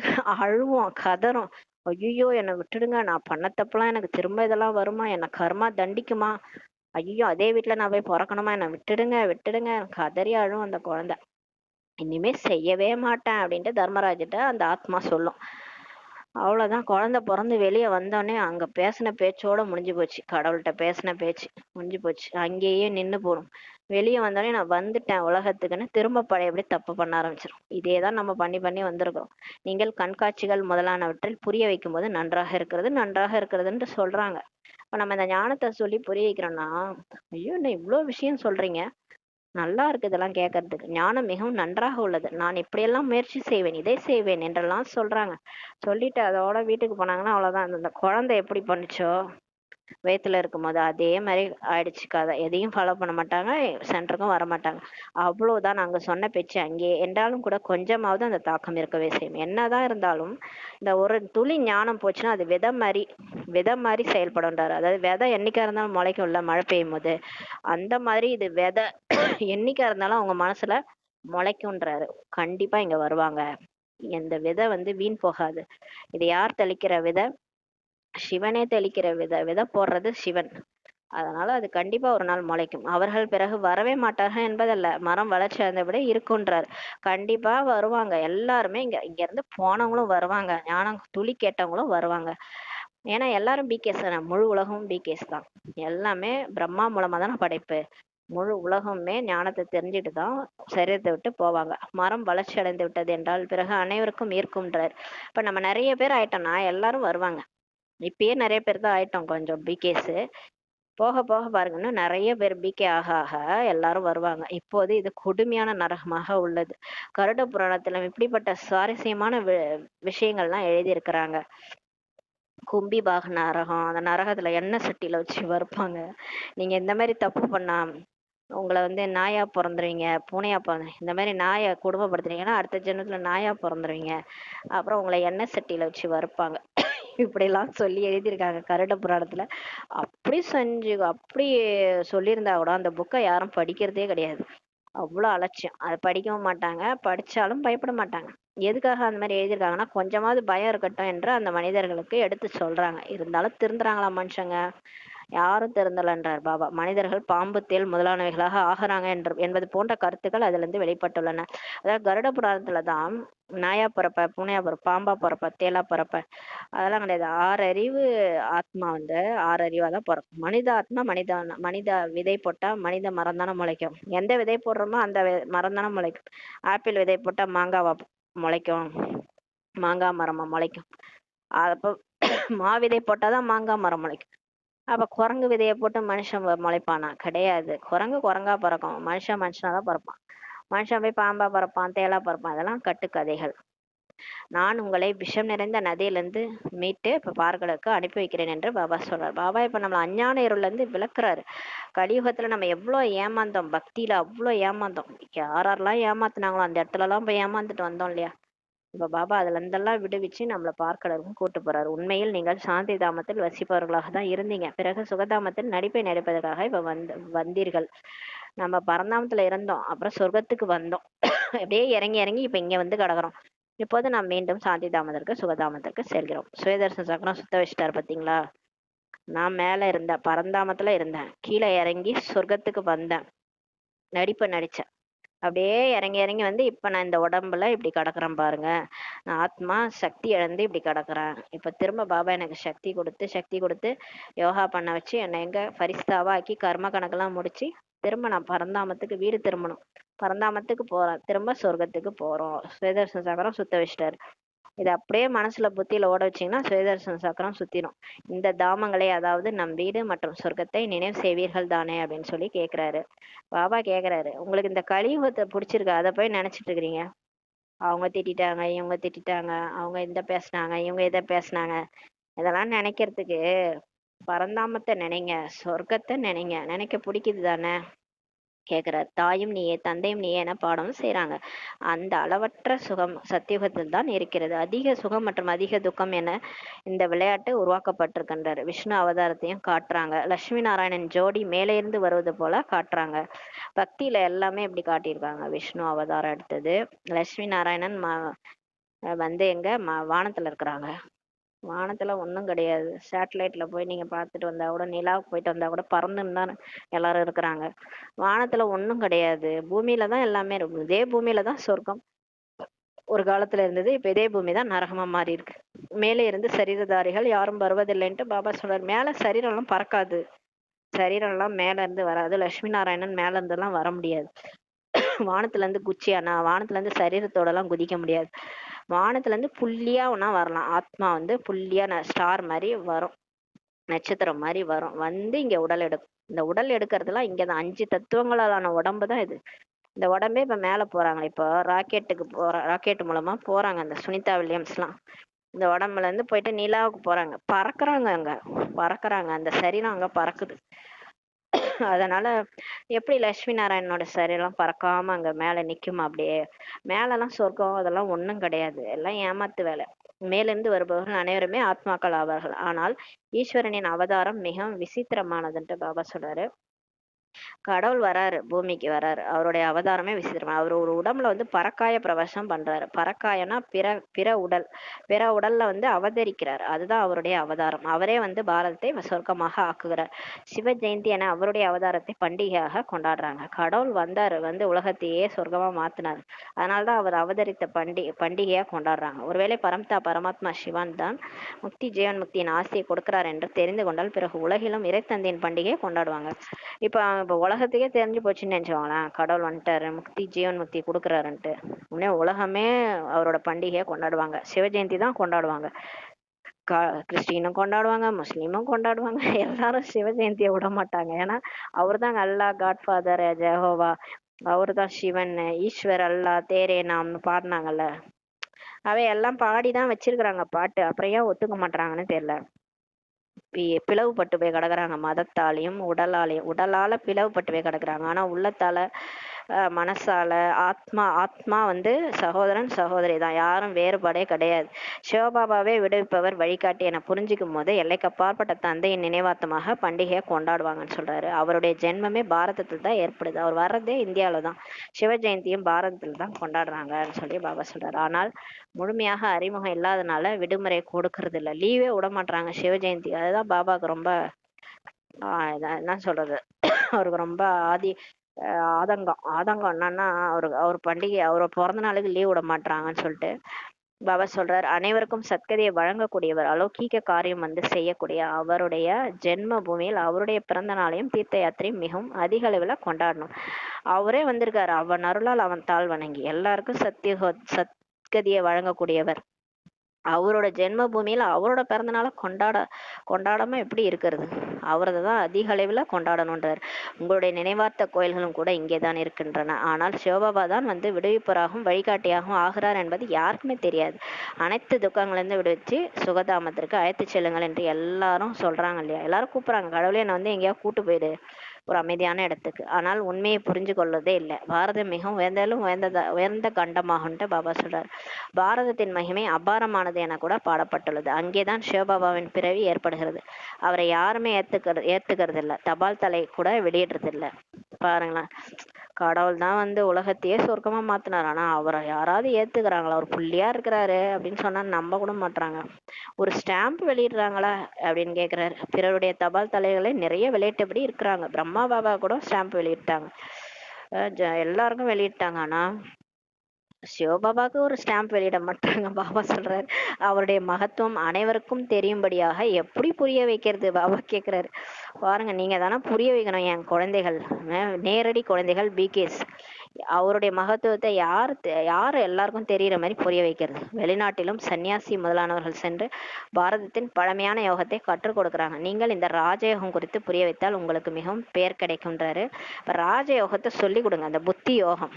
அழுவோம், கதறும், ஐயோ என்னை விட்டுடுங்க, நான் பண்ண தப்புலாம் எனக்கு திரும்ப இதெல்லாம் வருமா, என்னை கர்மா தண்டிக்குமா, ஐயோ அதே வீட்டுல நான் போய் பிறக்கணுமா, என்னை விட்டுடுங்க விட்டுடுங்க, கதறி அழுவும் அந்த குழந்தை. இனிமே செய்யவே மாட்டேன் அப்படின்ட்டு தர்மராஜிட்ட அந்த ஆத்மா சொல்லும். அவ்வளவுதான். குழந்தை பிறந்து வெளியே வந்தோடனே அங்க பேசின பேச்சோட முடிஞ்சு போச்சு. கடவுள்கிட்ட பேசின பேச்சு முடிஞ்சு போச்சு, அங்கேயே நின்னு போடும். வெளியே வந்தோடனே நான் வந்துட்டேன் உலகத்துக்குன்னு திரும்ப பழையபடி தப்பு பண்ண ஆரம்பிச்சிடும். இதேதான் நம்ம பண்ணி பண்ணி வந்திருக்கோம். நீங்கள் கண்காட்சிகள் முதலானவற்றில் புரிய வைக்கும் போது நன்றாக இருக்கிறது நன்றாக இருக்கிறதுன்னு சொல்றாங்க. இப்ப நம்ம இந்த ஞானத்தை சொல்லி புரிய வைக்கிறோம்னா, ஐயோ என்ன இவ்வளவு விஷயம் சொல்றீங்க, நல்லா இருக்கு இதெல்லாம் கேட்கறதுக்கு, ஞானம் மிகவும் நன்றாக உள்ளது, நான் இப்படியெல்லாம் முயற்சி செய்வேன், இதை செய்வேன் என்றெல்லாம் சொல்றாங்க. சொல்லிட்டு அதோட வீட்டுக்கு போனாங்கன்னா அவ்வளவுதான். அந்த குழந்தை எப்படி பண்ணுச்சோ வயித்துல இருக்கும்போது அதே மாதிரி ஆயிடுச்சு கதை. எதையும் ஃபாலோ பண்ண மாட்டாங்க, சென்டருக்கும் வர மாட்டாங்க. அவ்வளவுதான். நாங்க சொன்ன பேச்சு அங்கே என்றாலும் கூட கொஞ்சமாவது அந்த தாக்கம் இருக்கவே செய்யும். என்னதான் இருந்தாலும் இந்த ஒரு துளி ஞானம் போச்சுன்னா அது விதை மாதிரி செயல்படும்ன்றாரு. அதாவது விதை என்னைக்கா இருந்தாலும் முளைக்கும்ல மழை பெய்யும் போது, அந்த மாதிரி இது விதை என்னைக்கா இருந்தாலும் அவங்க மனசுல முளைக்கும்ன்றாரு. கண்டிப்பா இங்க வருவாங்க. இந்த விதை வீண் போகாது. இது யார் தெளிக்கிற விதை? சிவனே தெளிக்கிற விதை. விதை போடுறது சிவன். அதனால அது கண்டிப்பா ஒரு நாள் முளைக்கும். அவர்கள் பிறகு வரவே மாட்டார்கள் என்பதல்ல, மரம் வளர்ச்சி அடைந்தபடி இருக்குன்றார். கண்டிப்பா வருவாங்க எல்லாருமே. இங்க இங்க இருந்து போனவங்களும் வருவாங்க, ஞானம் துளி கேட்டவங்களும் வருவாங்க. ஏன்னா எல்லாரும் பிகேஸ் தானே, முழு உலகமும் பிகேஸ் தான். எல்லாமே பிரம்மா மூலமா தானே படைப்பு. முழு உலகமே ஞானத்தை தெரிஞ்சுட்டு தான் சரீரத்தை விட்டு போவாங்க. மரம் வளர்ச்சி அடைந்து விட்டது என்றால் பிறகு அனைவருக்கும் ஈர்க்கும்ன்றார். இப்ப நம்ம நிறைய பேர் ஆயிட்டோம்னா எல்லாரும் வருவாங்க. இப்பயே நிறைய பேர் தான் ஆயிட்டோம் கொஞ்சம் பிகேஸ். போக போக பாருங்க இன்னும் நிறைய பேர் பிகே ஆக ஆக எல்லாரும் வருவாங்க. இப்போது இது கொடுமையான நரகமாக உள்ளது. கருட புராணத்துல இப்படிப்பட்ட சுவாரஸ்யமான விஷயங்கள்லாம் எழுதியிருக்கிறாங்க. கும்பி பாக நரகம், அந்த நரகத்துல எண்ணெய் சட்டியில வச்சு வறுப்பாங்க. நீங்க இந்த மாதிரி தப்பு பண்ணா உங்களை வந்து நாயா பிறந்துருவீங்க, பூனையா பிறந்து இந்த மாதிரி நாயை குடும்பப்படுத்துறீங்கன்னா அடுத்த ஜென்மத்துல நாயா பிறந்துருவீங்க. அப்புறம் உங்களை எண்ணெய் சட்டியில வச்சு வறுப்பாங்க. இப்படிலாம் சொல்லி எழுதியிருக்காங்க கருட புராணத்துல. அப்படி செஞ்சு அப்படி சொல்லியிருந்தா கூட அந்த புக்கை யாரும் படிக்கிறதே கிடையாது. அவ்வளோ அலட்சியம். அதை படிக்கவும் மாட்டாங்க, படிச்சாலும் பயப்பட மாட்டாங்க. எதுக்காக அந்த மாதிரி எழுதியிருக்காங்கன்னா கொஞ்சமாவது பயம் இருக்கட்டும் என்று அந்த மனிதர்களுக்கு எடுத்து சொல்றாங்க. இருந்தாலும் திருந்துறாங்களா மனுஷங்க? யாரும் திருந்தலன்றார் பாபா. மனிதர்கள் பாம்பு தேள் முதலானவைகளாக ஆகிறாங்க என்பது போன்ற கருத்துக்கள் அதுல இருந்து வெளிப்பட்டுள்ளன. அதாவது கருட புராணத்துல தான் நாயா பிறப்ப, பூனையா பிறப்ப, பாம்பா பிறப்ப, தேலா பிறப்ப அதெல்லாம் கிடையாது. 6 அறிவு ஆத்மா வந்து 6 அறிவா தான் பிறக்கும். மனித ஆத்மா மனித விதை போட்டா மனித மரம் தானே முளைக்கும். எந்த விதை போடுறோமோ அந்த மரம் தானே முளைக்கும். ஆப்பிள் விதை போட்டா மாங்காவா முளைக்கும்? மாங்காய் மரமா முளைக்கும்? அப்போ மாவிதை போட்டாதான் மாங்காய் மரம் முளைக்கும். அப்ப குரங்கு விதைய போட்டு மனுஷன் முளைப்பானா? கிடையாது. குரங்கு குரங்கா பிறக்கும், மனுஷன் மனுஷனாதான் பிறப்பான். மனுஷன் போய் பாம்பா பிறப்பான், தேலா பிறப்பான். அதெல்லாம் கட்டுக்கதைகள். நான் உங்களை விஷம் நிறைந்த நதியிலிருந்து மீட்டு இப்ப பார்களுக்கு அனுப்பி வைக்கிறேன் என்று பாபா சொல்றார். பாபா இப்ப நம்மள அஞ்ஞான இருள்ல இருந்து விளக்குறாரு. கலியுகத்துல நம்ம எவ்வளவு ஏமாந்தோம், பக்தியில அவ்வளவு ஏமாந்தோம். யாரெல்லாம் ஏமாத்துனாங்களோ அந்த இடத்துல எல்லாம் போய் ஏமாந்துட்டு வந்தோம் இல்லையா? இப்ப பாபா அதுல இருந்தெல்லாம் விடுவிச்சு நம்மள பார்க்கடலுக்கும் கூட்டு போறாரு. உண்மையில் நீங்கள் சாந்தி தாமத்தில் வசிப்பவர்களாக தான் இருந்தீங்க. பிறகு சுகதாமத்தில் நடிப்பை நடிப்பதற்காக இப்ப வந்தீர்கள். நம்ம பரந்தாமத்துல இருந்தோம், அப்புறம் சொர்க்கத்துக்கு வந்தோம். அப்படியே இறங்கி இறங்கி இப்ப இங்க வந்து கிடக்குறோம். இப்போது நாம் மீண்டும் சாந்தி தாமத்திற்கு சுகதாமத்திற்கு செல்கிறோம். சுயதர்சன சக்கரம் சுத்த வச்சுட்டாரு பாத்தீங்களா? நான் மேல இருந்தேன், பரந்தாமத்துல இருந்தேன், கீழே இறங்கி சொர்க்கத்துக்கு வந்தேன், நடிப்பை நடிச்சேன். அப்படியே இறங்கி இறங்கி வந்து இப்ப நான் இந்த உடம்புல இப்படி கிடக்குறேன் பாருங்க. நான் ஆத்மா சக்தி இழந்து இப்படி கிடக்குறேன். இப்ப திரும்ப பாபா எனக்கு சக்தி கொடுத்து யோகா பண்ண வச்சு என்னை எங்க பரிஸ்தாவா ஆக்கி கர்ம கணக்கெல்லாம் முடிச்சு திரும்ப நான் பரந்தாமத்துக்கு வீடு திரும்பணும். பரந்தாமத்துக்கு போறேன், திரும்ப சொர்க்கத்துக்கு போறோம். சுயதர்சன சக்கரம் சுத்த வச்சிட்டாரு. இதை அப்படியே மனசுல புத்தியில ஓட வச்சீங்கன்னா சுயதர்சன சக்கரம் சுத்திடும். இந்த தாமங்களை, அதாவது நம் வீடு மற்றும் சொர்க்கத்தை நினைவு செய்வீர்கள் தானே அப்படின்னு சொல்லி கேக்குறாரு. பாபா கேக்குறாரு, உங்களுக்கு இந்த கலியுகத்தை பிடிச்சிருக்கு, அதை போய் நினைச்சிட்டு இருக்கிறீங்க. அவங்க திட்டாங்க, இவங்க திட்டாங்க, அவங்க இந்த பேசினாங்க, இவங்க இதை பேசினாங்க, இதெல்லாம் நினைக்கிறதுக்கு பரந்தாமத்தை நினைங்க, சொர்க்கத்தை நினைங்க. நினைக்க பிடிக்குது தானே கேக்குறார். தாயும் நீயே தந்தையும் நீயே என பாடம் செய்யறாங்க. அந்த அளவற்ற சுகம் சத்தியுகத்தில் தான் இருக்கிறது. அதிக சுகம் மற்றும் அதிக துக்கம் என இந்த விளையாட்டு உருவாக்கப்பட்டிருக்கின்றார். விஷ்ணு அவதாரத்தையும் காட்டுறாங்க. லட்சுமி நாராயணன் ஜோடி மேலே இருந்து வருவது போல காட்டுறாங்க. பக்தியில எல்லாமே இப்படி காட்டியிருக்காங்க. விஷ்ணு அவதாரம் எடுத்தது, லட்சுமி நாராயணன் வந்து எங்க வானத்துல இருக்கிறாங்க. வானத்துல ஒண்ணும் கிடையாது. சேட்டலைட்ல போய் நீங்க பார்த்துட்டு வந்தா கூட, நிலாவுக்கு போயிட்டு வந்தா கூட பறந்துன்னு தான் எல்லாரும் இருக்கிறாங்க. வானத்துல ஒண்ணும் கிடையாது. பூமியில தான் எல்லாமே இருக்கும். இதே பூமியில தான் சொர்க்கம் ஒரு காலத்துல இருந்தது. இப்ப இதே பூமி தான் நரகமா மாறி இருக்கு. மேலே இருந்து சரீரதாரிகள் யாரும் வருவதில்லைன்ட்டு பாபா சொல்றாரு. மேல சரீரம் எல்லாம் பறக்காது, சரீரம் எல்லாம் மேல இருந்து வராது. லட்சுமி நாராயணன் மேல இருந்து எல்லாம் வர முடியாது. வானத்துல இருந்து குச்சியானா, வானத்துல இருந்து சரீரத்தோட எல்லாம் குதிக்க முடியாது. வானத்துல இருந்து புள்ளியா ஒன்னா வரலாம். ஆத்மா வந்து புள்ளியா ஸ்டார் மாதிரி வரும், நட்சத்திரம் மாதிரி வரும், வந்து இங்க உடல் எடுக்கும். இந்த உடல் எடுக்கிறதுலாம் இங்கதான். 5 தத்துவங்களாலான உடம்பு தான் இது. இந்த உடம்பே இப்ப மேல போறாங்க. இப்போ ராக்கெட் மூலமா போறாங்க அந்த சுனிதா வில்லியம்ஸ்லாம். இந்த உடம்புல இருந்து போயிட்டு நிலாவுக்கு போறாங்க, பறக்குறாங்க. அங்க பறக்குறாங்க, அந்த சரீரம் அங்க பறக்குது. அதனால எப்படி லட்சுமி நாராயணனோட சரீரம் பறக்காம அங்க மேல நிக்குமா? அப்படியே மேலெல்லாம் சொர்க்கம் அதெல்லாம் ஒண்ணும் கிடையாது. எல்லாம் ஏமாத்து வேலை. மேலிருந்து வருபவர்கள் அனைவருமே ஆத்மாக்கள் ஆவார்கள். ஆனால் ஈஸ்வரனின் அவதாரம் மிகவும் விசித்திரமானதுன்ட்டு பாபா சொல்றாரு. கடவுள் வராரு, பூமிக்கு வராரு. அவருடைய அவதாரமே விசித்திரம். அவர் ஒரு உடம்புல வந்து பறக்காய பிரவேசம் பண்றாரு. பறக்காயனா பிற உடல், பிற உடல்ல வந்து அவதரிக்கிறார். அதுதான் அவருடைய அவதாரம். அவரே வந்து பாரதத்தை சொர்க்கமாக ஆக்குகிறார். சிவ ஜெயந்தி என அவருடைய அவதாரத்தை பண்டிகையாக கொண்டாடுறாங்க. கடவுள் வந்தாரு, வந்து உலகத்தையே சொர்க்கமா மாத்தினார். அதனாலதான் அவர் அவதரித்த பண்டிகையா கொண்டாடுறாங்க. ஒருவேளை பரமாத்மா சிவன் தான் முக்தி, ஜீவன் முக்தியின் ஆசையை கொடுக்கிறார் என்று தெரிந்து கொண்டால் பிறகு உலகிலும் இறைத்தந்தையின் பண்டிகையை கொண்டாடுவாங்க. இப்ப உலகத்துக்கே தெரிஞ்சு போச்சுன்னு நினைச்சுக்கோங்களேன், கடவுள் வந்துட்டாரு, முக்தி ஜீவன் முக்தி கொடுக்குறாருன்ட்டு. உடனே உலகமே அவரோட பண்டிகையை கொண்டாடுவாங்க. சிவஜெயந்தி தான் கொண்டாடுவாங்க. கிறிஸ்டினும் கொண்டாடுவாங்க, முஸ்லீமும் கொண்டாடுவாங்க. எல்லாரும் சிவ ஜெயந்தியை விட மாட்டாங்க. ஏன்னா அவர் தாங்க அல்லா காட்ஃபாதர், ஜெஹோவா. அவரு தான் சிவன், ஈஸ்வர், அல்லா, தேரே நாம்னு பாடினாங்கல்ல. எல்லாம் பாடிதான் வச்சிருக்கிறாங்க பாட்டு. அப்புறம் ஏன் ஒத்துக்க மாட்டாங்கன்னு தெரியல. பிளவுபட்டு போய் கிடக்குறாங்க. மதத்தாலையும் உடலாலையும். உடலால பிளவுபட்டு போய் கிடக்குறாங்க. ஆனா உள்ளத்தால மனசால ஆத்மா வந்து சகோதரன் சகோதரி தான். யாரும் வேறுபாடே கிடையாது. சிவபாபாவே விடுவிப்பவர் வழிகாட்டி என புரிஞ்சுக்கும் போது எல்லைக்கு அப்பாற்பட்ட தந்தையின் நினைவாத்தமாக பண்டிகையை கொண்டாடுவாங்கன்னு சொல்றாரு. அவருடைய ஜென்மமே பாரதத்தில் தான் ஏற்படுது. அவர் வர்றதே இந்தியாவில தான். சிவ ஜெயந்தியும் பாரதத்தில் தான் கொண்டாடுறாங்கன்னு சொல்லி பாபா சொல்றாரு. ஆனால் முழுமையாக அறிமுகம் இல்லாதனால விடுமுறை கொடுக்கறது இல்லை, லீவே விட மாட்டாங்க சிவ ஜெயந்தி. அதுதான் பாபாவுக்கு ரொம்ப என்ன சொல்றது, அவருக்கு ரொம்ப ஆதங்கம் என்னன்னா, அவர் பண்டிகை, அவர் பிறந்த நாளுக்கு லீவ் விட மாட்டாங்கன்னு சொல்லிட்டு பாபா சொல்றார். அனைவருக்கும் சத்கதியை வழங்கக்கூடியவர், அலௌகீக காரியம் வந்து செய்யக்கூடிய அவருடைய ஜென்ம பூமியில் அவருடைய பிறந்த நாளையும் தீர்த்த யாத்திரையும் மிகவும் அதிக அளவில் கொண்டாடணும். அவரே வந்திருக்காரு. அவன் அருளால் அவன் தாழ் வணங்கி எல்லாருக்கும் சத்கதியை வழங்கக்கூடியவர். அவரோட ஜென்ம பூமியில அவரோட பிறந்தநாளை கொண்டாடாம எப்படி இருக்கிறது? அவரது தான் அதிக அளவில் கொண்டாடணுன்றார். உங்களுடைய நினைவார்த்த கோயில்களும் கூட இங்கே தான் இருக்கின்றன. ஆனால் சிவபாபா தான் வந்து விடுவிப்பராகவும் வழிகாட்டியாகவும் ஆகிறார் என்பது யாருக்குமே தெரியாது. அனைத்து துக்கங்களிலிருந்து விடுவிச்சு சுகதாமத்திற்கு அழைத்து செல்லுங்கள் என்று எல்லாரும் சொல்றாங்க இல்லையா? எல்லாரும் கூப்பிடுறாங்க, கடவுளே என்னை வந்து எங்கேயாவது கூட்டு போயிடு ஒரு அமைதியான இடத்துக்கு. ஆனால் உண்மையை புரிஞ்சு கொள்வதே இல்லை. பாரதம் மிகவும் உயர்ந்த கண்டமாகும்ட்டு பாபா சொல்றார். பாரதத்தின் மகிமை அபாரமானது என கூட பாடப்பட்டுள்ளது. அங்கேதான் சிவபாபாவின் பிறவி ஏற்படுகிறது. அவரை யாருமே ஏத்துக்கிறது இல்லை. தபால் தலை கூட வெளியிடுறது இல்லை. பாருங்களேன், கடவுள் தான் வந்து உலகத்தையே சொர்க்கமா மாத்தினார். ஆனா அவரை யாராவது ஏத்துக்கிறாங்களா? அவர் புள்ளியா இருக்கிறாரு அப்படின்னு சொன்னா நம்ப கூட மாட்டாங்க. ஒரு ஸ்டாம்ப் வெளியிடுறாங்களா அப்படின்னு கேக்குறாரு. பிறருடைய தபால் தலைகளை நிறைய வெளியிட்டபடி இருக்கிறாங்க. பிரம்மா பாபா கூட ஸ்டாம்ப் வெளியிட்டாங்க, எல்லாருக்கும் வெளியிட்டாங்க. ஆனா சிவபாபாவுக்கு ஒரு ஸ்டாம்ப் வெளியிட மாட்டாங்க. பாபா சொல்றாரு, அவருடைய மகத்துவம் அனைவருக்கும் தெரியும்படியாக எப்படி புரிய வைக்கிறது? பாபா கேக்குறாரு. பாருங்க, நீங்க தானே புரிய வைக்கணும் என் குழந்தைகள், நேரடி குழந்தைகள் பிகேஸ். அவருடைய மகத்துவத்தை யார் எல்லாருக்கும் தெரிகிற மாதிரி புரிய வைக்கிறது? வெளிநாட்டிலும் சன்னியாசி முதலானவர்கள் சென்று பாரதத்தின் பழமையான யோகத்தை கற்றுக் கொடுக்குறாங்க. நீங்கள் இந்த ராஜயோகம் குறித்து புரிய வைத்தால் உங்களுக்கு மிகவும் பேர் கிடைக்கும்ன்றாரு. இப்போ ராஜயோகத்தை சொல்லி கொடுங்க. அந்த புத்தி யோகம்,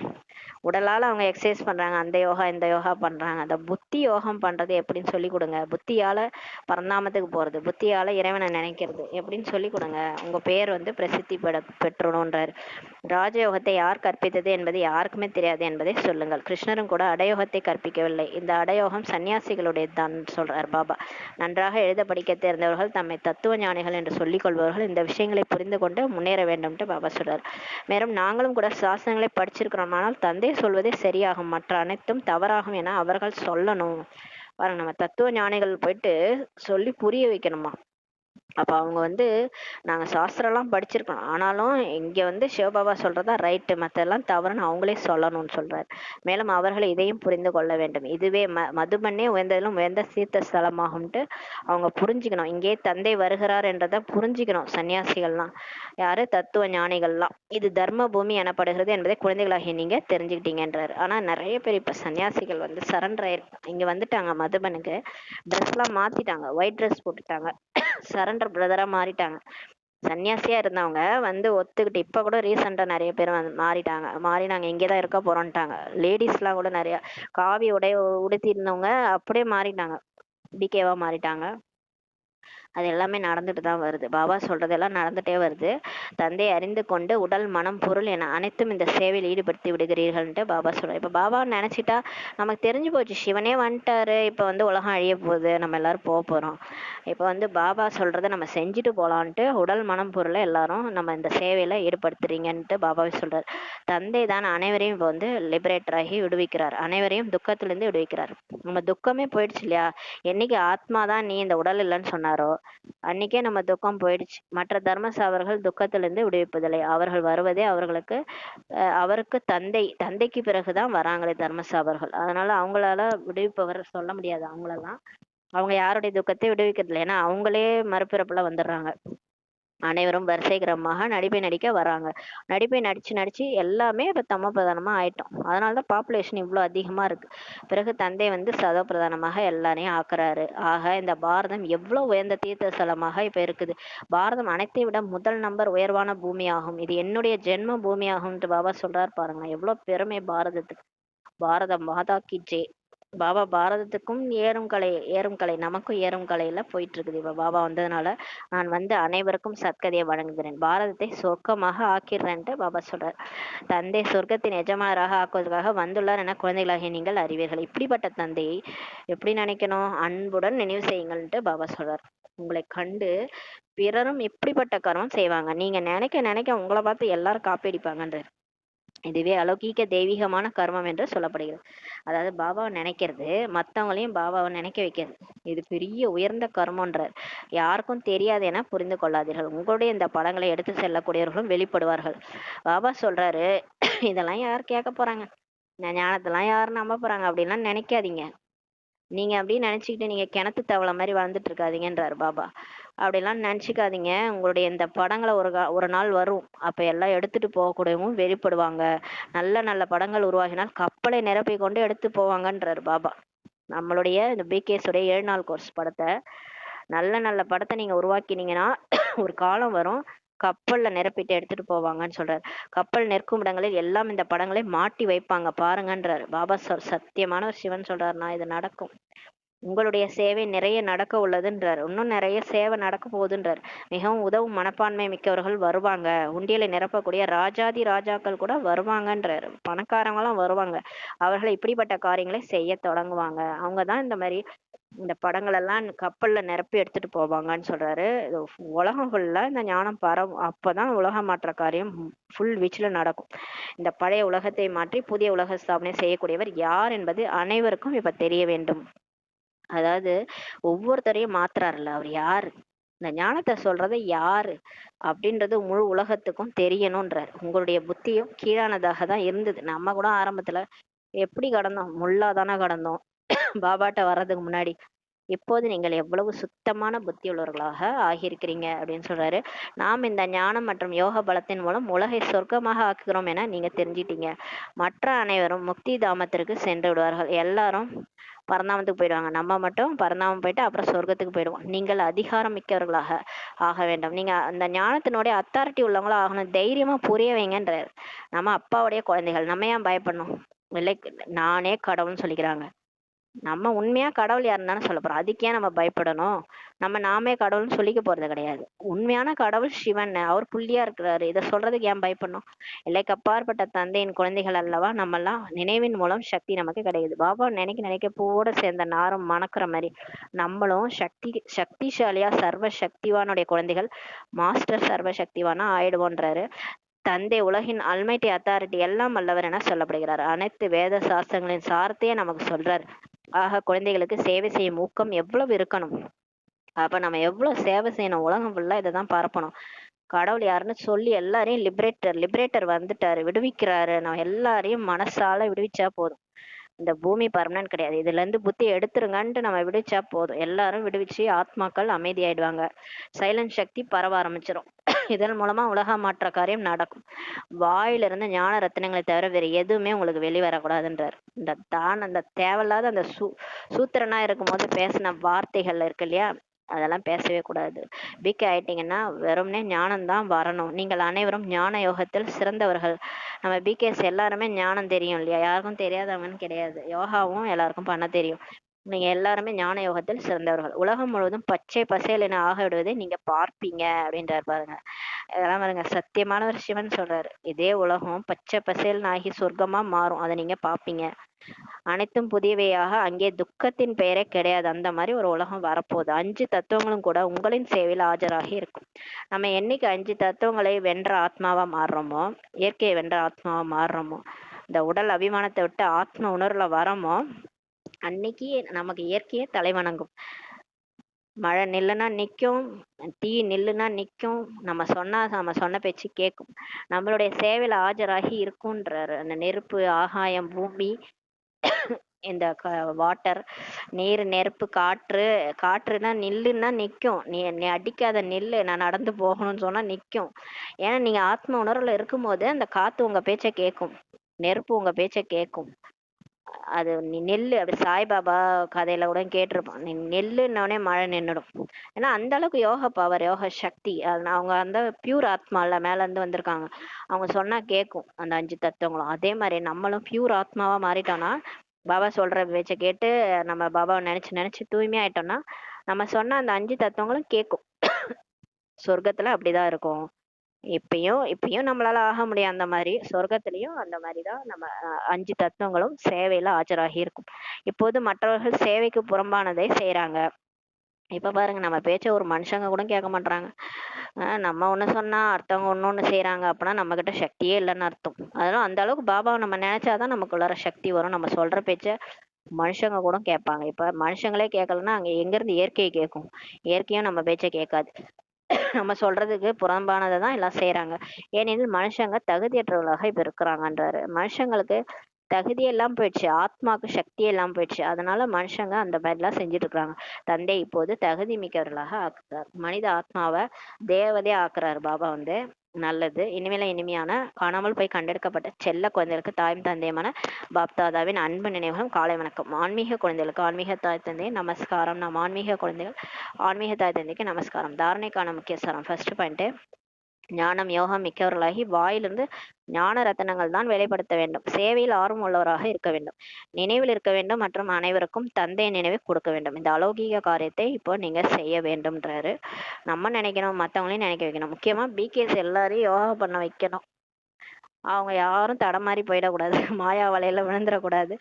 உடலால் அவங்க எக்ஸசைஸ் பண்றாங்க, அந்த யோகா இந்த யோகா பண்றாங்க. அந்த புத்தி யோகம் பண்றது எப்படின்னு சொல்லி கொடுங்க. புத்தியால பரந்தாமத்துக்கு போறது, புத்தியால இறைவனை நினைக்கிறது எப்படின்னு சொல்லி கொடுங்க. உங்க பேர் வந்து பிரசித்தி பெற்றணுன்றாரு. ராஜயோகத்தை யார் கற்பித்தது என்பது யாருக்குமே தெரியாது என்பதை சொல்லுங்கள். கிருஷ்ணரும் கூட அடயோகத்தை கற்பிக்கவில்லை. இந்த அடயோகம் சன்னியாசிகளுடைய தான் சொல்றார் பாபா. நன்றாக எழுத படிக்க தேர்ந்தவர்கள், தம்மை தத்துவ ஞானிகள் என்று சொல்லிக் கொள்பவர்கள் இந்த விஷயங்களை புரிந்து கொண்டு முன்னேற வேண்டும்ட்டு பாபா சொல்றார். மேலும் நாங்களும் கூட சாஸ்திரங்களை படிச்சிருக்கிறோம். ஆனால் தந்தை சொல்வதே சரியாகும், மற்ற அனைத்தும் தவறாகும் என அவர்கள் சொல்லணும். பாருங்க, நம்ம தத்துவ ஞானிகள் போயிட்டு சொல்லி புரிய வைக்கணுமா? அப்ப அவங்க வந்து நாங்க சாஸ்திரம்லாம் படிச்சிருக்கோம், ஆனாலும் இங்க வந்து சிவபாபா சொல்றதா ரைட்டு, மத்தெல்லாம் தவறுன்னு அவங்களே சொல்லணும்னு சொல்றாரு. மேலும் அவர்கள் இதையும் புரிந்து கொள்ள வேண்டும். இதுவே மதுபன்னே உயர்ந்ததிலும் உயர்ந்த தீர்த்த ஸ்தலமாகும்ட்டு அவங்க புரிஞ்சுக்கணும். இங்கே தந்தை வருகிறார் என்றதை புரிஞ்சுக்கணும் சன்னியாசிகள்லாம். யாரு? தத்துவ ஞானிகள்லாம். இது தர்ம பூமி எனப்படுகிறது என்பதை குழந்தைகளாகிய நீங்க தெரிஞ்சுக்கிட்டீங்கன்றாரு. ஆனா நிறைய பேர் இப்ப சன்னியாசிகள் வந்து சரண்டர் ஆயிருக்கு. இங்க வந்துட்டாங்க, மதுபனுக்கு ட்ரெஸ் எல்லாம் மாத்திட்டாங்க, ஒயிட் ட்ரெஸ் போட்டுட்டாங்க, சரண்டர் பிரதரா மாறிட்டாங்க. சன்னியாசியா இருந்தவங்க வந்து ஒத்துக்கிட்டு இப்ப கூட ரீசெண்டா நிறைய பேர் வந்து மாறி நாங்க இங்கேதான் இருக்க போறோம்ட்டாங்க. லேடிஸ் எல்லாம் கூட நிறைய காவி உடுத்தி இருந்தவங்க அப்படியே மாறிட்டாங்க, பிகேவா மாறிட்டாங்க. அது எல்லாமே நடந்துட்டு தான் வருது. பாபா சொல்றதெல்லாம் நடந்துட்டே வருது. தந்தை அறிந்து கொண்டு உடல் மனம் பொருள் என அனைத்தும் இந்த சேவையில் ஈடுபடுத்தி விடுகிறீர்கள்ன்ட்டு பாபா சொல்றாரு. இப்ப பாபா நினைச்சிட்டா நமக்கு தெரிஞ்சு போச்சு, சிவனே வந்துட்டாரு, இப்ப வந்து உலகம் அழிய போகுது, நம்ம எல்லாரும் போறோம். இப்ப வந்து பாபா சொல்றதை நம்ம செஞ்சுட்டு போலான்ட்டு உடல் மனம் பொருளை எல்லாரும் நம்ம இந்த சேவையில ஈடுபடுத்துறீங்கன்ட்டு பாபாவே சொல்றாரு. தந்தை தான் அனைவரையும் இப்ப வந்து லிபரேட்டர் ஆகி விடுவிக்கிறார், அனைவரையும் துக்கத்திலிருந்து விடுவிக்கிறார். நம்ம துக்கமே போயிடுச்சு இல்லையா? என்னைக்கு ஆத்மா தான் நீ இந்த உடல் இல்லைன்னு சொன்னாரோ அன்னைக்கே நம்ம துக்கம் போயிடுச்சு. மற்ற தர்மசாவர்கள் துக்கத்திலிருந்து விடுவிப்பதில்லை. அவர்கள் வருவதே அவருக்கு தந்தைக்கு பிறகுதான் வராங்களே தர்மசாவர்கள். அதனால அவங்களால விடுவிப்பவர் சொல்ல முடியாது. அவங்களெல்லாம் அவங்க யாருடைய துக்கத்தை விடுவிக்கிறது இல்லை. ஏன்னா அவங்களே மறுபிறப்புல வந்துடுறாங்க. அனைவரும் வரிசை கிரமமாக நடிப்பை நடிக்க வராங்க. நடிப்பை நடிச்சு நடிச்சு எல்லாமே இப்ப தமோ பிரதானமா ஆயிட்டோம். அதனால தான் பாப்புலேஷன் இவ்வளோ அதிகமா இருக்கு. பிறகு தந்தை வந்து சதோ பிரதானமாக எல்லாரையும் ஆக்குறாரு. ஆக இந்த பாரதம் எவ்வளவு உயர்ந்த தீர்த்த ஸ்தலமாக இப்ப இருக்குது. பாரதம் அனைத்தை விட முதல் நம்பர் உயர்வான பூமியாகும். இது என்னுடைய ஜென்ம பூமியாகும்ட்டு பாபா சொல்றாரு பாருங்க. எவ்வளவு பெருமை பாரதத்துக்கு. பாரத மாதா கி ஜெய். பாபா பாரதத்துக்கும் ஏறும் கலை நமக்கும் ஏறும் கலையில போயிட்டு இருக்குது. இப்ப பாபா வந்ததுனால நான் வந்து அனைவருக்கும் சத்கதியை வழங்குகிறேன், பாரதத்தை சொர்க்கமாக ஆக்கிடுறேன்ட்டு பாபா சொல்றார். தந்தை சொர்க்கத்தின் எஜமானராக ஆக்குவதற்காக வந்துள்ளார் என குழந்தைகளாகிய நீங்கள் அறிவீர்கள். இப்படிப்பட்ட தந்தையை எப்படி நினைக்கணும்? அன்புடன் நினைவு செய்யுங்கள்ன்ட்டு பாபா சொல்றார். உங்களை கண்டு பிறரும் இப்படிப்பட்ட கர்மம் செய்வாங்க. நீங்க நினைக்க நினைக்க உங்களை பார்த்து எல்லாரும் காப்பி அடிப்பாங்கன்றார். இதுவே அலௌகீக தெய்வீகமான கர்மம் என்று சொல்லப்படுகிறது. அதாவது பாபாவை நினைக்கிறது மற்றவங்களையும் பாபாவை நினைக்க வைக்கிறது. இது பெரிய உயர்ந்த கர்மன்றார். யாருக்கும் தெரியாது என புரிந்து கொள்ளாதீர்கள். உங்களுடைய இந்த படங்களை எடுத்து செல்லக்கூடியவர்களும் வெளிப்படுவார்கள். பாபா சொல்றாரு, இதெல்லாம் யார் கேட்க போறாங்க, இந்த ஞானத்தெல்லாம் யாரும் நம்ப போறாங்க அப்படின்லாம் நினைக்காதீங்க. நீங்க அப்படி நினைச்சுக்கிட்டு நீங்க கிணத்து தவளை மாதிரி வாழ்ந்துட்டு இருக்காதீங்கன்றாரு பாபா. அப்படிலாம் நினைச்சுக்காதீங்க. உங்களுடைய இந்த படங்களை ஒரு நாள் வரும். அப்ப எல்லாம் எடுத்துட்டு போகக்கூடியவங்க வெளிப்படுவாங்க. நல்ல நல்ல படங்கள் உருவாகினால் கப்பலை நிரப்பி கொண்டு எடுத்து போவாங்கன்றாரு பாபா. நம்மளுடைய இந்த பிகேஸுடைய 7 நாள் கோர்ஸ் படத்தை, நல்ல நல்ல படத்தை நீங்க உருவாக்கினீங்கன்னா ஒரு காலம் வரும், கப்பல்ல நிரப்பிட்டு எடுத்துட்டு போவாங்கன்னு சொல்றாரு. கப்பல் நிற்கும் இடங்களில் எல்லாம் இந்த படங்களை மாட்டி வைப்பாங்க பாருங்கன்றாரு பாபா. சத்தியமான ஒரு சிவன் சொல்றாருன்னா இது நடக்கும். உங்களுடைய சேவை நிறைய நடக்க உள்ளதுன்றார். இன்னும் நிறைய சேவை நடக்க போகுதுன்றார். மிகவும் உதவும் மனப்பான்மை மிக்கவர்கள் வருவாங்க. உண்டியலை நிரப்பக்கூடிய ராஜாதி ராஜாக்கள் கூட வருவாங்கன்றார். பணக்காரங்களும் வருவாங்க. அவர்கள் இப்படிப்பட்ட காரியங்களை செய்ய தொடங்குவாங்க. அவங்க தான் இந்த மாதிரி இந்த படங்கள் எல்லாம் கப்பல்ல நிரப்பி எடுத்துட்டு போவாங்கன்னு சொல்றாரு. உலகம் ஃபுல்லா இந்த ஞானம் பரவும். அப்பதான் உலக மாற்ற காரியம் ஃபுல் வீச்சில் நடக்கும். இந்த பழைய உலகத்தை மாற்றி புதிய உலக ஸ்தாபனை செய்யக்கூடியவர் யார் என்பது அனைவருக்கும் இப்ப தெரிய வேண்டும். அதாவது ஒவ்வொருத்தரையும் மாத்துறாருல்ல, அவர் யாரு, இந்த ஞானத்தை சொல்றது யாரு அப்படின்றது முழு உலகத்துக்கும் தெரியணும்ன்றார். உங்களுடைய புத்தியும் கீழானதாக தான் இருந்தது. நம்ம கூட ஆரம்பத்துல எப்படி கடந்தோம், முள்ளாதானே கடந்தோம் பாபாட்ட வர்றதுக்கு முன்னாடி. இப்போது நீங்கள் எவ்வளவு சுத்தமான புத்தி உள்ளவர்களாக ஆகியிருக்கிறீங்க அப்படின்னு சொல்றாரு. நாம் இந்த ஞானம் மற்றும் யோக பலத்தின் மூலம் உலகை சொர்க்கமாக ஆக்குகிறோம் என நீங்க தெரிஞ்சிட்டீங்க. மற்ற அனைவரும் முக்தி தாமத்திற்கு சென்று விடுவார்கள். எல்லாரும் பரந்தாமத்துக்கு போயிடுவாங்க. நம்ம மட்டும் பரந்தாமம் போயிட்டு அப்புறம் சொர்க்கத்துக்கு போயிடுவோம். நீங்கள் அதிகாரம் மிக்கவர்களாக ஆக வேண்டும். நீங்க அந்த ஞானத்தினுடைய அத்தாரிட்டி உள்ளவங்களா ஆகணும். தைரியமா புரிய வைங்கன்றார். நம்ம அப்பாவுடைய குழந்தைகள், நம்ம ஏன் பயப்படணும்? இல்லை, நானே கடவுள்னு சொல்லிக்கிறாங்க. நம்ம உண்மையா கடவுள் யாருன்னு தானே சொல்ல போறோம். அதுக்கு ஏன் நம்ம பயப்படணும்? நாமே கடவுள்னு சொல்லிக்க போறது கிடையாது. உண்மையான கடவுள் சிவன், அவர் புள்ளியா இருக்கிறாரு. இதை சொல்றதுக்கு ஏன் பயப்படணும்? எல்லைக்கு அப்பாற்பட்ட தந்தையின் குழந்தைகள் அல்லவா நம்மெல்லாம். நினைவின் மூலம் சக்தி நமக்கு கிடைக்குது. பாபா நினைக்க நினைக்க பூவோட சேர்ந்த நாரும் மணக்கிற மாதிரி நம்மளும் சக்திசாலியா சர்வ சக்திவானுடைய குழந்தைகள், மாஸ்டர் சர்வ சக்திவானா ஆயிடுவோன்றாரு. தந்தை உலகின் அல்மைட்டி அத்தாரிட்டி எல்லாம் வல்லவர் என சொல்லப்படுகிறார். அனைத்து வேத சாஸ்திரங்களின் சாரத்தையே நமக்கு சொல்றாரு. ஆக குழந்தைகளுக்கு சேவை செய்யும் ஊக்கம் எவ்வளவு இருக்கணும். அப்ப நம்ம எவ்வளவு சேவை செய்யணும். உலகம் ஃபுல்லா இதை தான் பரப்பணும். கடவுள் யாருன்னு சொல்லி எல்லாரையும் லிபரேட்டர் வந்துட்டாரு, விடுவிக்கிறாரு. நம்ம எல்லாரையும் மனசால விடுவிச்சா போதும். இந்த பூமி பர்மனன்ட் கிடையாது. இதுல இருந்து புத்தி எடுத்துருங்கன்ட்டு நம்ம விடுவிச்சா போதும். எல்லாரும் விடுவிச்சு ஆத்மாக்கள் அமைதியாயிடுவாங்க. சைலண்ட் சக்தி பரவ ஆரம்பிச்சிடும். இதன் மூலமா உலக மாற்ற காரியம் நடக்கும். வாயிலிருந்து ஞான ரத்தினங்களை தவிர வேற எதுவுமே உங்களுக்கு வெளிவரக்கூடாதுன்றார். அந்த தேவையில்லாத அந்த சூத்திரனா இருக்கும் போது பேசின வார்த்தைகள் இருக்கு இல்லையா, அதெல்லாம் பேசவே கூடாது. பிகே ஆயிட்டீங்கன்னா வெறும்னே ஞானம்தான் வரணும். நீங்கள் அனைவரும் ஞான யோகத்தில் சிறந்தவர்கள். நம்ம பிகேஸ் எல்லாருமே ஞானம் தெரியும் இல்லையா, யாருக்கும் தெரியாதவங்கன்னு கிடையாது. யோகாவும் எல்லாருக்கும் பண்ண தெரியும். நீங்க எல்லாருமே ஞான யோகத்தில் சிறந்தவர்கள். உலகம் முழுவதும் பச்சை பசேல் என ஆக விடுவதை நீங்க பார்ப்பீங்க அப்படின்றாரு பாருங்க. அதெல்லாம் பாருங்க, சத்தியமான ஒரு சிவன் சொல்றாரு. இதே உலகம் பச்சை பசேல் ஆகி சொர்க்கமா மாறும். அதை நீங்க பாப்பீங்க. அனைத்தும் புதியவையாக, அங்கே துக்கத்தின் பெயரே கிடையாது. அந்த மாதிரி ஒரு உலகம் வரப்போகுது. 5 தத்துவங்களும் கூட உங்களின் சேவையில் ஆஜராகி இருக்கும். நம்ம என்னைக்கு 5 தத்துவங்களை வென்ற ஆத்மாவா மாறுறோமோ, இயற்கையை வென்ற ஆத்மாவா மாறுறோமோ, இந்த உடல் அபிமானத்தை விட்டு ஆத்ம உணர்வுல வரமோ, அன்னைக்கு நமக்கு இயற்கையே தலை வணங்கும். மழை நில்லுனா நிற்கும், தீ நில்லுனா நிற்கும். நம்ம சொன்ன பேச்சு கேட்கும். நம்மளுடைய சேவையில ஆஜராகி இருக்குன்றாரு. அந்த நெருப்பு, ஆகாயம், பூமி இந்த வாட்டர், நீர், நெருப்பு, காற்று. காற்றுனா நில்லுன்னா நிற்கும். நீ நீ அடிக்காத நில்லு, நான் நடந்து போகணும்னு சொன்னா நிற்கும். ஏன்னா நீங்க ஆத்ம உணர்வுல இருக்கும்போது அந்த காத்து உங்க பேச்சை கேட்கும், நெருப்பு உங்க பேச்சை கேட்கும். அது நீ நெல்லு, அப்படி சாய்பாபா கதையில கூட கேட்டிருப்பான், நீ நெல்லுன்னொடனே மழை நின்னுடும். ஏன்னா அந்த அளவுக்கு யோக பவர், யோக சக்தி. அது அவங்க அந்த பியூர் ஆத்மால மேல இருந்து வந்திருக்காங்க. அவங்க சொன்னா கேட்கும் அந்த 5 தத்துவங்களும். அதே மாதிரி நம்மளும் பியூர் ஆத்மாவா மாறிட்டோம்னா, பாபா சொல்ற பேச்சை கேட்டு நம்ம பாபாவை நினைச்சு நினைச்சு தூய்மையாயிட்டோம்னா, நம்ம சொன்ன அந்த 5 தத்துவங்களும் கேட்கும். சொர்க்கத்துல அப்படிதான் இருக்கும். இப்பயும் இப்பயும் நம்மளால ஆக முடியும் அந்த மாதிரி. சொர்க்கத்திலயும் அந்த மாதிரிதான் நம்ம 5 தத்துவங்களும் சேவையில ஆஜராகி இருக்கும். இப்போது மற்றவர்கள் சேவைக்கு புறம்பானதை செய்யறாங்க. இப்ப பாருங்க, நம்ம பேச்ச ஒரு மனுஷங்க கூட கேட்க மாட்டாங்க. நம்ம ஒண்ணு சொன்னா அடுத்தவங்க ஒண்ணு செய்யறாங்க அப்படின்னா நம்ம கிட்ட சக்தியே இல்லைன்னு அர்த்தம். அதெல்லாம் அந்த அளவுக்கு பாபாவை நம்ம நினைச்சாதான் நமக்குள்ளார சக்தி வரும். நம்ம சொல்ற பேச்ச மனுஷங்க கூட கேட்பாங்க. இப்ப மனுஷங்களே கேட்கலன்னா அங்க எங்க இருந்து இயற்கை கேட்கும்? இயற்கையும் நம்ம பேச்ச கேட்காது. நம்ம சொல்றதுக்கு புறம்பானதை தான் எல்லாம் செய்யறாங்க. ஏனெனில் மனுஷங்க தகுதியற்றவர்களாக இப்ப இருக்கிறாங்கன்றாரு. மனுஷங்களுக்கு தகுதி எல்லாம் போயிடுச்சு, ஆத்மாக்கு சக்தி எல்லாம் போயிடுச்சு. அதனால மனுஷங்க அந்த மாதிரி எல்லாம் செஞ்சுட்டு இருக்காங்க. தந்தை இப்போது தகுதி மிக்கவர்களாக ஆக்குறார். மனித ஆத்மாவை தேவதையா ஆக்குறாரு பாபா வந்து. நல்லது. இனிமேல இனிமையான காணாமல் போய் கண்டெடுக்கப்பட்ட செல்ல குழந்தைகளுக்கு தாயும் தந்தையுமான பாப்தாதாவின் அன்பு நினைவுகளும் காலை வணக்கம். ஆன்மீக குழந்தைகளுக்கு ஆன்மீக தாய் தந்தை நமஸ்காரம். நம் ஆன்மீக குழந்தைகள் ஆன்மீக தாய் தந்தைக்கு நமஸ்காரம். தாரணைக்கான முக்கிய சாரம். ஃபர்ஸ்ட் பாயிண்ட், ஞானம் யோகம் மிக்கவர்களாகி வாயிலிருந்து ஞான ரத்தனங்கள் தான் வெளிப்படுத்த வேண்டும். சேவையில் ஆர்வம் உள்ளவராக இருக்க வேண்டும். நினைவில் இருக்க வேண்டும் மற்றும் அனைவருக்கும் தந்தை நினைவை கொடுக்க வேண்டும். இந்த அலௌகீக காரியத்தை இப்போ நீங்க செய்ய வேண்டும்ன்றாரு. நம்ம நினைக்கணும், மற்றவங்களையும் நினைக்க வைக்கணும். முக்கியமா பிகேஸ் எல்லாரையும் யோகா பண்ண வைக்கணும். அவங்க யாரும் தடமாறி போயிடக்கூடாது, மாயா வலையில விழுந்துடக்கூடாது,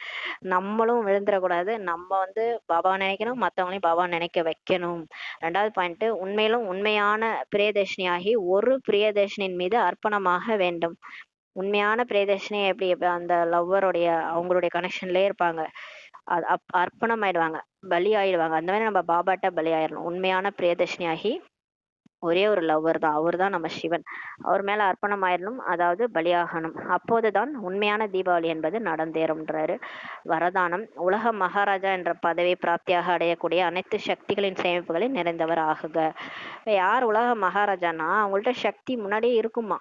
நம்மளும் விழுந்துடக்கூடாது. நம்ம வந்து பாபா நினைக்கணும், மற்றவங்களையும் பாபா நினைக்க வைக்கணும். 2வது பாயிண்ட், உண்மையிலும் உண்மையான பிரியதர்ஷினியாகி ஒரு பிரியதர்ஷினின் மீது அர்ப்பணமாக வேண்டும். உண்மையான பிரியதர்ஷினி எப்படி அந்த லவ்வருடைய அவங்களுடைய கனெக்ஷன்லயே இருப்பாங்க. அர்ப்பணம் ஆயிடுவாங்க, பலி ஆயிடுவாங்க. அந்த மாதிரி நம்ம பாபாட்ட பலி ஆயிடணும். உண்மையான பிரியதர்ஷினியாகி ஒரே ஒரு லவ்வர் தான், அவர் தான் நம்ம சிவன். அவர் மேல அர்ப்பணம் ஆயிடணும், அதாவது பலியாகணும். அப்போதுதான் உண்மையான தீபாவளி என்பது நடந்தேறும்ன்றாரு. வரதானம், உலக மகாராஜா என்ற பதவி பிராப்தியாக அடையக்கூடிய அனைத்து சக்திகளின் சேமிப்புகளை நிறைந்தவர் ஆகுக. யார் உலக மகாராஜானா அவங்கள்ட்ட சக்தி முன்னாடியே இருக்குமா,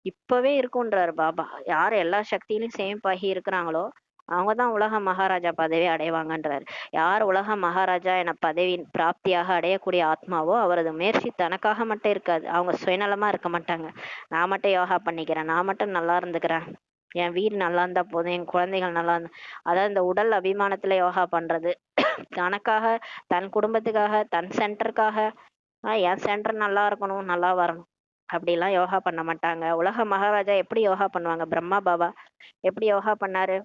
இப்பவே இருக்குன்றாரு பாபா. யார் எல்லா சக்தியிலும் சேமிப்பாகி இருக்கிறாங்களோ அவங்கதான் உலக மகாராஜா பதவி அடைவாங்கன்றார். யார் உலக மகாராஜா என பதவியின் பிராப்தியாக அடையக்கூடிய ஆத்மாவோ அவரது முயற்சி தனக்காக மட்டும் இருக்காது. அவங்க சுயநலமா இருக்க மாட்டாங்க. நான் மட்டும் யோகா பண்ணிக்கிறேன், நான் மட்டும் நல்லா இருந்துக்கிறேன், என் வீடு நல்லா இருந்தா போதும், என் குழந்தைகள் நல்லா இருந்தா, அதாவது இந்த உடல் அபிமானத்துல யோகா பண்றது, தனக்காக, தன் குடும்பத்துக்காக, தன் சென்டருக்காக, என் சென்டர் நல்லா இருக்கணும், நல்லா வரணும், அப்படிலாம் யோகா பண்ண மாட்டாங்க. உலக மகாராஜா எப்படி யோகா பண்ணுவாங்க? பிரம்மா பாபா எப்படி யோகா பண்ணாரு?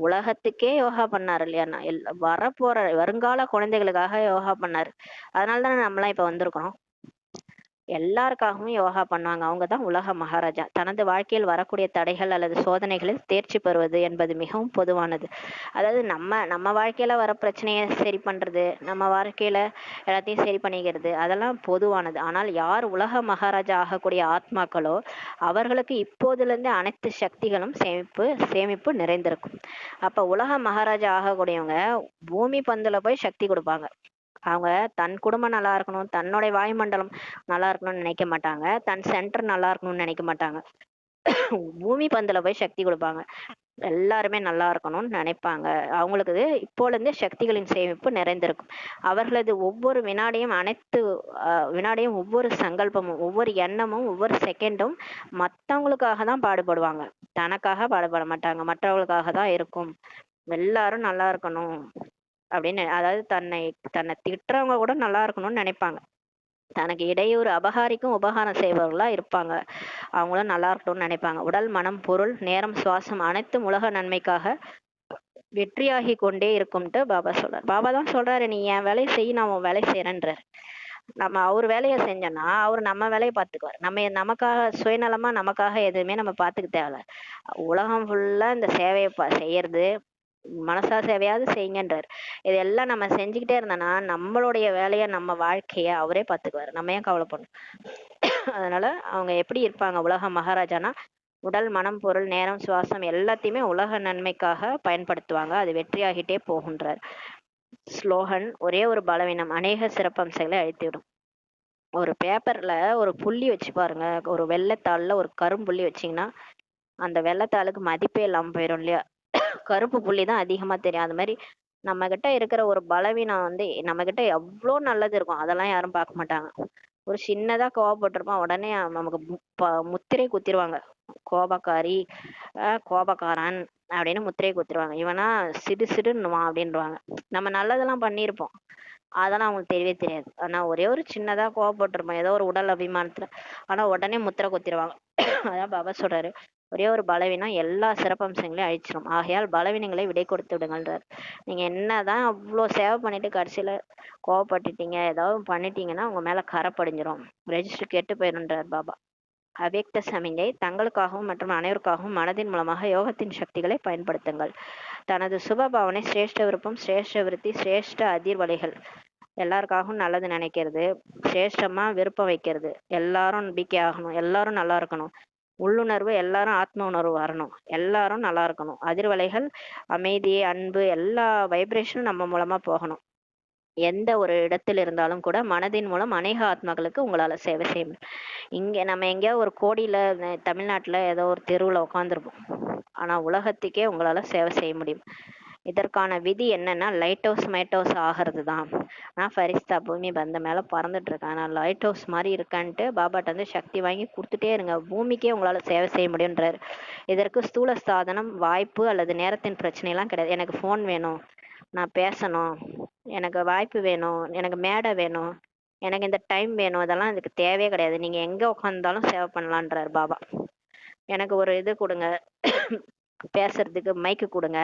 உலகத்துக்கே யோகா பண்ணாரு இல்லையா? வரப்போற வருங்கால குழந்தைகளுக்காக யோகா பண்ணாரு. அதனால தானே நம்மலாம் இப்ப வந்திருக்கிறோம். எல்லாருக்காகவும் யோகா பண்ணுவாங்க. அவங்கதான் உலக மகாராஜா. தனது வாழ்க்கையில் வரக்கூடிய தடைகள் அல்லது சோதனைகளில் தேர்ச்சி பெறுவது என்பது மிகவும் பொதுவானது. அதாவது நம்ம நம்ம வாழ்க்கையில வர பிரச்சனையை சரி பண்றது, நம்ம வாழ்க்கையில எல்லாத்தையும் சரி பண்ணிக்கிறது, அதெல்லாம் பொதுவானது. ஆனால் யார் உலக மகாராஜா ஆகக்கூடிய ஆத்மாக்களோ அவர்களுக்கு இப்போதுல இருந்து அனைத்து சக்திகளும் சேமிப்பு நிறைந்திருக்கும். அப்ப உலக மகாராஜா ஆகக்கூடியவங்க பூமி பந்துல போய் சக்தி கொடுப்பாங்க. அவங்க தன் குடும்பம் நல்லா இருக்கணும், தன்னுடைய வாயுமண்டலம் நல்லா இருக்கணும்னு நினைக்க மாட்டாங்க, தன் சென்டர் நல்லா இருக்கணும்னு நினைக்க மாட்டாங்க. பூமி பந்துல போய் சக்தி கொடுப்பாங்க. எல்லாருமே நல்லா இருக்கணும்னு நினைப்பாங்க. அவங்களுக்கு இப்போல இருந்து சக்திகளின் சேமிப்பு நிறைந்திருக்கும். அவர்களது ஒவ்வொரு வினாடியும் அனைத்து வினாடியும் ஒவ்வொரு சங்கல்பமும் ஒவ்வொரு எண்ணமும் ஒவ்வொரு செகண்டும் மத்தவங்களுக்காக தான் பாடுபடுவாங்க. தனக்காக பாடுபட மாட்டாங்க, மற்றவங்களுக்காக தான் இருக்கும். எல்லாரும் நல்லா இருக்கணும் அப்படின்னு, அதாவது தன்னை திட்டுறவங்க கூட நல்லா இருக்கணும்னு நினைப்பாங்க. தனக்கு இடையூறு அபகாரிக்கும் உபகாரம் செய்பவர்களா இருப்பாங்க. அவங்களும் நல்லா இருக்கணும்னு நினைப்பாங்க. உடல் மனம் பொருள் நேரம் சுவாசம் அனைத்தும் உலக நன்மைக்காக வெற்றியாகி கொண்டே இருக்கும்ட்டு பாபா சொல்றாரு. பாபா தான் சொல்றாரு, நீ என் வேலையை செய், நான் உன் வேலை செய்யறேன்றாரு. நம்ம அவர் வேலையை செஞ்சோம்னா அவர் நம்ம வேலையை பார்த்துக்குவார். நம்ம நமக்காக சுயநலமா நமக்காக எதுவுமே நம்ம பார்த்துக்க தேவையில்ல. உலகம் ஃபுல்லா இந்த சேவையை செய்யறது, மனசா சேவையாவது செய்யுங்கன்றார். இதெல்லாம் நம்ம செஞ்சுக்கிட்டே இருந்தோம்னா நம்மளுடைய வேலைய நம்ம வாழ்க்கைய அவரே பார்த்துக்குவாரு. நம்ம ஏன் கவலைப்படணும்? அதனால அவங்க எப்படி இருப்பாங்க உலக மகாராஜானா, உடல், மனம், பொருள், நேரம், சுவாசம் எல்லாத்தையுமே உலக நன்மைக்காக பயன்படுத்துவாங்க. அது வெற்றியாகிட்டே போகுன்றார். ஸ்லோகன்: ஒரே ஒரு பலவீனம் அநேக சிறப்பம்சங்களை அழித்துவிடும். ஒரு பேப்பர்ல ஒரு புள்ளி வச்சு பாருங்க. ஒரு வெள்ளைத்தாள்ல ஒரு கரும்புள்ளி வச்சீங்கன்னா அந்த வெள்ளைத்தாளுக்கு மதிப்பே இல்லாம போயிடும் இல்லையா? கருப்பு புள்ளி தான் அதிகமா தெரியும். அது மாதிரி நம்ம கிட்ட இருக்கிற ஒரு பலவீனம் வந்து நம்ம கிட்ட எவ்வளோ நல்லது இருக்கும், அதெல்லாம் யாரும் பார்க்க மாட்டாங்க. ஒரு சின்னதா கோவப்பட்டிருப்பான், உடனே நமக்கு முத்திரை குத்திருவாங்க. கோபக்காரி, கோபக்காரன் அப்படின்னு முத்திரை குத்திருவாங்க. இவனா சிடு சிடுன்னுவான் அப்படின்றாங்க. நம்ம நல்லதெல்லாம் பண்ணியிருப்போம், அதெல்லாம் அவங்களுக்கு தெரியவே தெரியாது. ஆனா ஒரே ஒரு சின்னதா கோவப்பட்டிருப்போம் ஏதோ ஒரு உடல் அபிமானத்துல, ஆனா உடனே முத்திரை குத்திருவாங்க. அதான் பாபா சொல்றாரு, ஒரே ஒரு பலவீனம் எல்லா சிறப்பம்சங்களையும் அழிச்சிடும். ஆகையால் பலவீனங்களை விடை கொடுத்து விடுங்கள்ன்றார். நீங்க என்னதான் அவ்வளோ சேவை பண்ணிட்டு கடைசியில கோவப்பட்டுட்டீங்க, ஏதாவது பண்ணிட்டீங்கன்னா உங்க மேல கரை படிஞ்சிரும், ரெஜிஸ்டர் கெட்டு போயிடும்ன்றார் பாபா. அவ்யக்த சமிங்கை: தங்களுக்காகவும் மற்றும் அனைவருக்காகவும் மனதின் மூலமாக யோகத்தின் சக்திகளை பயன்படுத்துங்கள். தனது சுப பாவனை, சிரேஷ்ட விருப்பம், சிரேஷ்ட விருத்தி, சிரேஷ்ட அதிர்வலைகள், எல்லாருக்காகவும் நல்லது நினைக்கிறது, சிரேஷ்டமா விருப்பம் வைக்கிறது, எல்லாரும் நம்பிக்கை ஆகணும், எல்லாரும் நல்லா இருக்கணும், உள்ளுணர்வு எல்லாரும் ஆத்ம உணர்வு வரணும், எல்லாரும் நல்லா இருக்கணும், அதிர்வலைகள் அமைதி, அன்பு, எல்லா வைப்ரேஷனும் நம்ம மூலமா போகணும். எந்த ஒரு இடத்தில் இருந்தாலும் கூட மனதின் மூலம் அநேக ஆத்மாக்களுக்கு உங்களால சேவை செய்ய முடியும். இங்க நம்ம எங்கேயாவது ஒரு கோடியில தமிழ்நாட்டுல ஏதோ ஒரு தெருவுல உட்காந்துருப்போம், ஆனா உலகத்துக்கே உங்களால சேவை செய்ய முடியும். இதற்கான விதி என்னன்னா லைட் ஹவுஸ் மைட் ஹவுஸ் ஆகிறது தான். நான் ஃபரிஸ்தா பூமி பந்த மேல பறந்துட்டு இருக்கேன், நான் லைட் ஹவுஸ் மாதிரி இருக்கேன்ட்டு பாபாட்ட வந்து சக்தி வாங்கி கொடுத்துட்டே இருங்க, பூமிக்கே உங்களால சேவை செய்ய முடியுன்றாரு. இதற்கு ஸ்தூல சாதனம், வாய்ப்பு அல்லது நேரத்தின் பிரச்சனை எல்லாம் கிடையாது. எனக்கு ஃபோன் வேணும், நான் பேசணும், எனக்கு வாய்ப்பு வேணும், எனக்கு மேடை வேணும், எனக்கு இந்த டைம் வேணும், அதெல்லாம் இதுக்கு தேவையே கிடையாது. நீங்க எங்க உட்காந்தாலும் சேவை பண்ணலான்றாரு பாபா. எனக்கு ஒரு இது கொடுங்க, பேசுறதுக்கு மைக்கு கொடுங்க,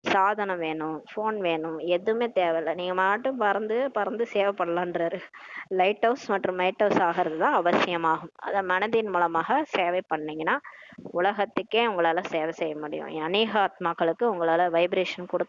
சாதனம் வேணும், ஃபோன் வேணும், எதுவுமே தேவையில்லை, நீங்க மட்டும் பறந்து பறந்து சேவை பண்ணலான்றாரு. லைட் ஹவுஸ் மற்றும் மைட் ஹவுஸ் ஆகிறது தான் அவசியமாகும். அதை மனதின் மூலமாக சேவை பண்ணீங்கன்னா உலகத்துக்கே உங்களால சேவை செய்ய முடியும். அநேக ஆத்மாக்களுக்கு உங்களால வைப்ரேஷன் கொடுத்து